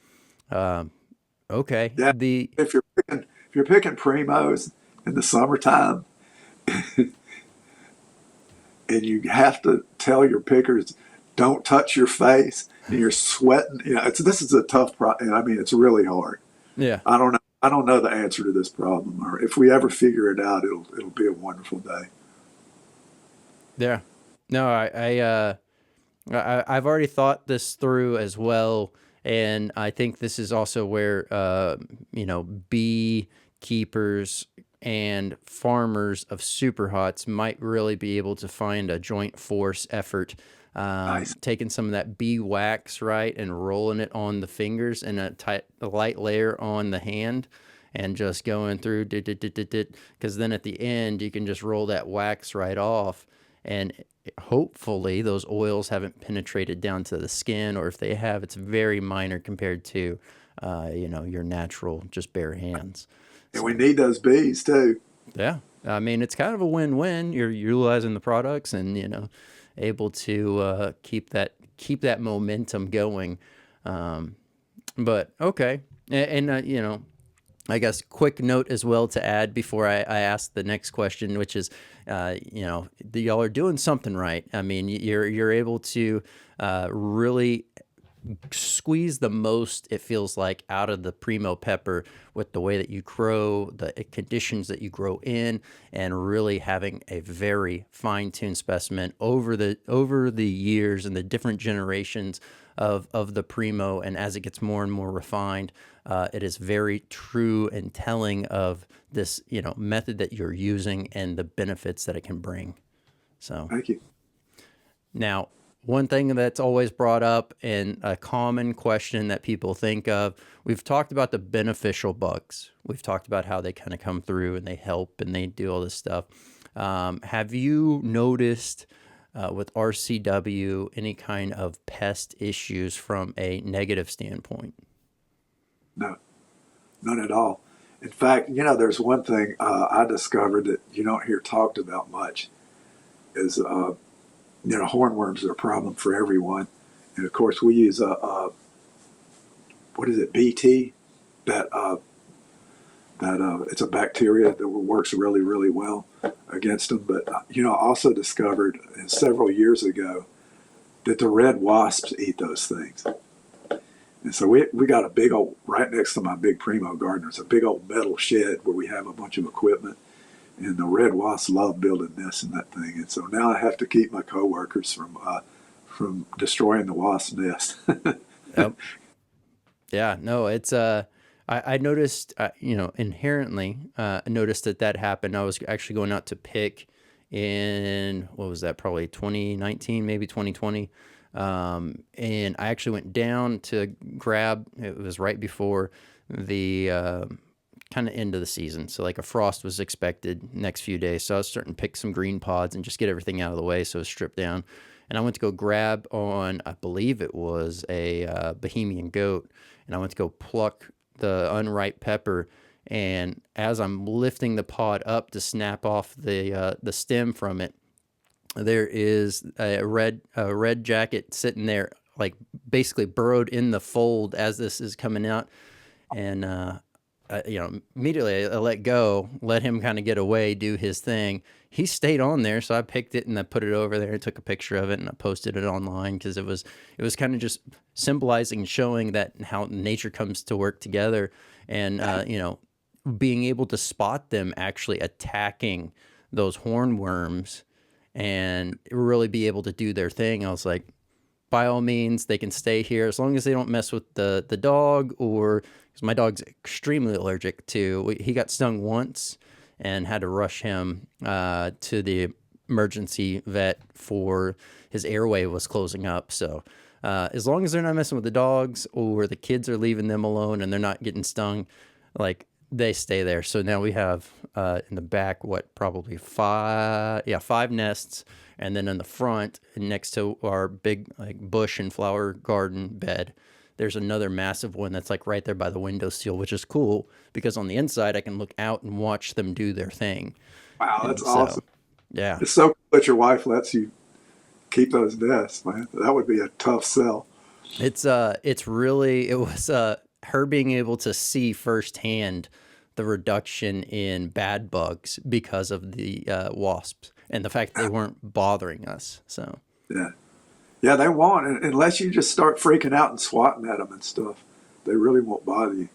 okay. Yeah, if you're picking primos in the summertime, and you have to tell your pickers, don't touch your face, and you're sweating. This is a tough problem. I mean, it's really hard. Yeah. I don't know. I don't know the answer to this problem, or if we ever figure it out, it'll be a wonderful day. Yeah. No, I've already thought this through as well, and I think this is also where beekeepers and farmers of superhots might really be able to find a joint force effort. Nice. Taking some of that bee wax, right, and rolling it on the fingers and a light layer on the hand, and just going through, because then at the end you can just roll that wax right off, and hopefully those oils haven't penetrated down to the skin, or if they have, it's very minor compared to, your natural just bare hands. And we So need those bees too. yeah, I mean it's kind of a win-win. You're utilizing the products, and able to keep that momentum going. But okay, and I guess quick note as well to add before I ask the next question, which is, y'all are doing something right. I mean, you're able to really squeeze the most, it feels like, out of the primo pepper with the way that you grow, the conditions that you grow in, and really having a very fine-tuned specimen over the years and the different generations of the primo. And as it gets more and more refined, it is very true and telling of this method that you're using and the benefits that it can bring. So Thank you. now, one thing that's always brought up, and a common question that people think of, we've talked about the beneficial bugs. We've talked about how they kind of come through and they help and they do all this stuff. Have you noticed with RCW, any kind of pest issues from a negative standpoint? No, none at all. In fact, there's one thing I discovered that you don't hear talked about much is, hornworms are a problem for everyone. And of course, we use what is it, BT? That it's a bacteria that works really, really well against them. But I also discovered several years ago that the red wasps eat those things. And so we got a big old, right next to my big primo garden, there's a big old metal shed where we have a bunch of equipment. And the red wasps love building nests in that thing. And so now I have to keep my coworkers from destroying the wasp nest. Yep. Yeah, no, it's I noticed, inherently, I noticed that happened. I was actually going out to pick in, what was that, probably 2019, maybe 2020. And I actually went down to grab, it was right before the kind of end of the season. So like a frost was expected next few days. So I was starting to pick some green pods and just get everything out of the way so it was stripped down. And I went to go grab on, I believe it was a Bohemian goat, and I went to go pluck the unripe pepper. And as I'm lifting the pod up to snap off the stem from it, there is a red jacket sitting there, like basically burrowed in the fold as this is coming out. And immediately I let go, let him kind of get away, do his thing. He stayed on there, so I picked it and I put it over there and took a picture of it and I posted it online because it was kind of just symbolizing and showing that how nature comes to work together, and being able to spot them actually attacking those hornworms and really be able to do their thing. I was like, by all means, they can stay here as long as they don't mess with the dog, or because my dog's extremely allergic to. He got stung once and had to rush him to the emergency vet for his airway was closing up. So as long as they're not messing with the dogs or the kids are leaving them alone and they're not getting stung, like they stay there. So now we have in the back, probably five nests. And then in the front, next to our big like bush and flower garden bed, there's another massive one that's like right there by the windowsill, which is cool because on the inside I can look out and watch them do their thing. Wow, And that's so, awesome. yeah, It's so cool that your wife lets you keep those nests, man. That would be a tough sell. it's really, it was her being able to see firsthand the reduction in bad bugs because of the wasps and the fact that they weren't bothering us. So Yeah. Yeah, they won't unless you just start freaking out and swatting at them and stuff. They really won't bother you.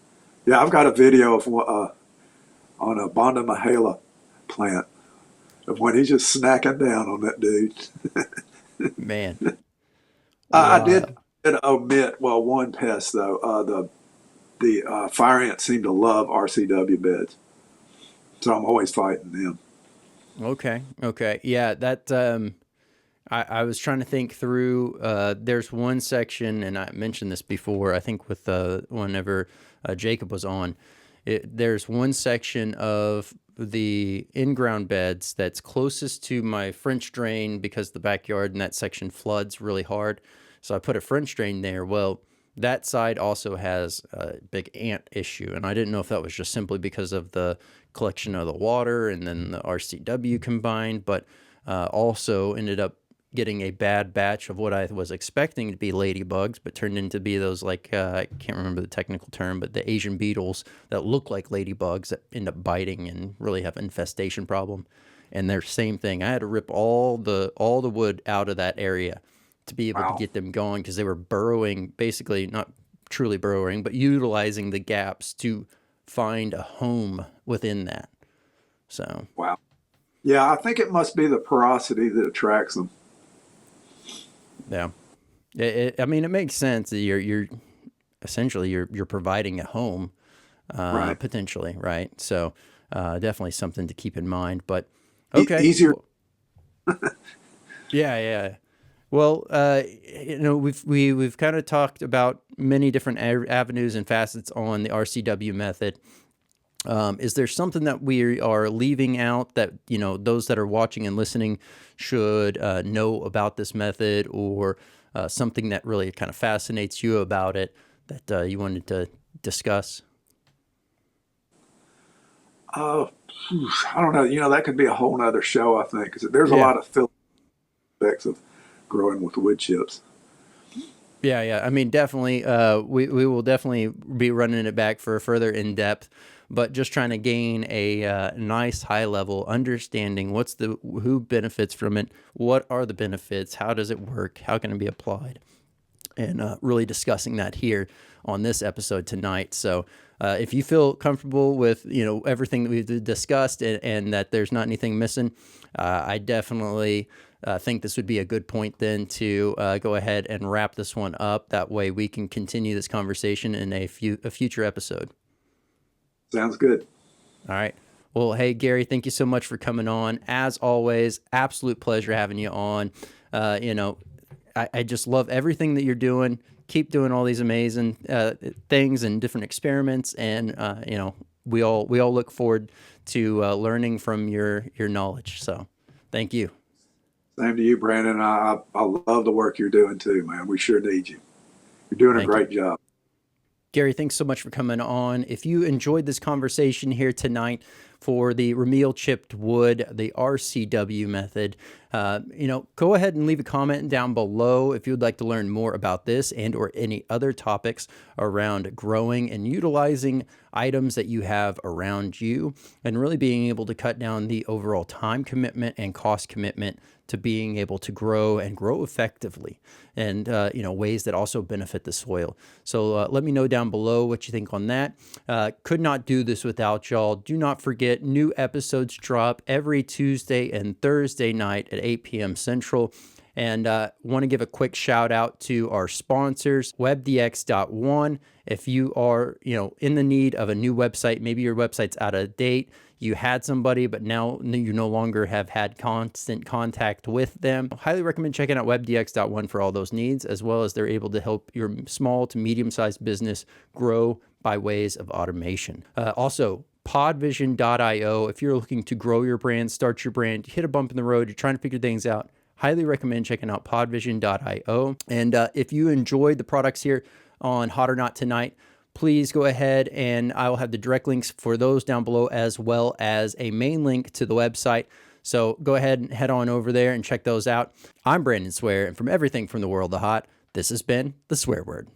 Yeah, I've got a video of on a Bonda Mahala plant of when he's just snacking down on that dude. man, I wow. did omit one pest though. The fire ants seem to love RCW beds, so I'm always fighting them. Okay. Okay. Yeah, that I was trying to think through there's one section, and I mentioned this before, I think with whenever Jacob was on. There's one section of the in-ground beds that's closest to my French drain because the backyard in that section floods really hard. So I put a French drain there. Well, that side also has a big ant issue, and I didn't know if that was just simply because of the collection of the water and then the RCW combined, but also ended up getting a bad batch of what I was expecting to be ladybugs, but turned into be those like I can't remember the technical term, but the Asian beetles that look like ladybugs that end up biting and really have an infestation problem. And they're same thing. I had to rip all the wood out of that area to be able to Wow. get them going because they were burrowing, basically not truly burrowing, but utilizing the gaps to find a home within that. So Wow. Yeah, I think it must be the porosity that attracts them. yeah, I mean, it makes sense that you're essentially you're providing a home, Right. potentially, right? So definitely something to keep in mind. But okay, Easier. yeah, yeah. Well, we've kind of talked about many different avenues and facets on the RCW method. Is there something that we are leaving out that, those that are watching and listening should know about this method, or something that really kind of fascinates you about it that you wanted to discuss? I don't know. That could be a whole nother show, I think, because there's a Yeah. lot of effects of growing with wood chips. Yeah, yeah. I mean, definitely. We will definitely be running it back for a further in depth, but just trying to gain a nice high level understanding. Who benefits from it? What are the benefits? How does it work? How can it be applied? And really discussing that here on this episode tonight. So if you feel comfortable with everything that we've discussed, and that there's not anything missing, I definitely think this would be a good point then to go ahead and wrap this one up. That way we can continue this conversation in a future episode. Sounds good. All right. Well, hey, Gary, thank you so much for coming on. As always, absolute pleasure having you on. I just love everything that you're doing. Keep doing all these amazing things and different experiments, and we all look forward to learning from your knowledge. So, thank you. Same to you, Brandon. I love the work you're doing too, man. We sure need you. You're doing a Thank you. great job. Gary, thanks so much for coming on. If you enjoyed this conversation here tonight for the Ramial Chipped Wood, the RCW method, go ahead and leave a comment down below if you would like to learn more about this and or any other topics around growing and utilizing items that you have around you, and really being able to cut down the overall time commitment and cost commitment to being able to grow and grow effectively, and ways that also benefit the soil. So let me know down below what you think on that. Could not do this without y'all. Do not forget, new episodes drop every Tuesday and Thursday night at 8 p.m. Central. And want to give a quick shout out to our sponsors, webdx.one. If you are, in the need of a new website, maybe your website's out of date, you had somebody, but now you no longer have had constant contact with them, highly recommend checking out webdx.one for all those needs, as well as they're able to help your small to medium-sized business grow by ways of automation. Also, podvision.io, if you're looking to grow your brand, start your brand, hit a bump in the road, you're trying to figure things out, highly recommend checking out podvision.io. And if you enjoyed the products here on Hot or Not tonight, please go ahead and I will have the direct links for those down below, as well as a main link to the website. So go ahead and head on over there and check those out. I'm Brandon Swear, and from everything from the world of hot, this has been The Swear Word.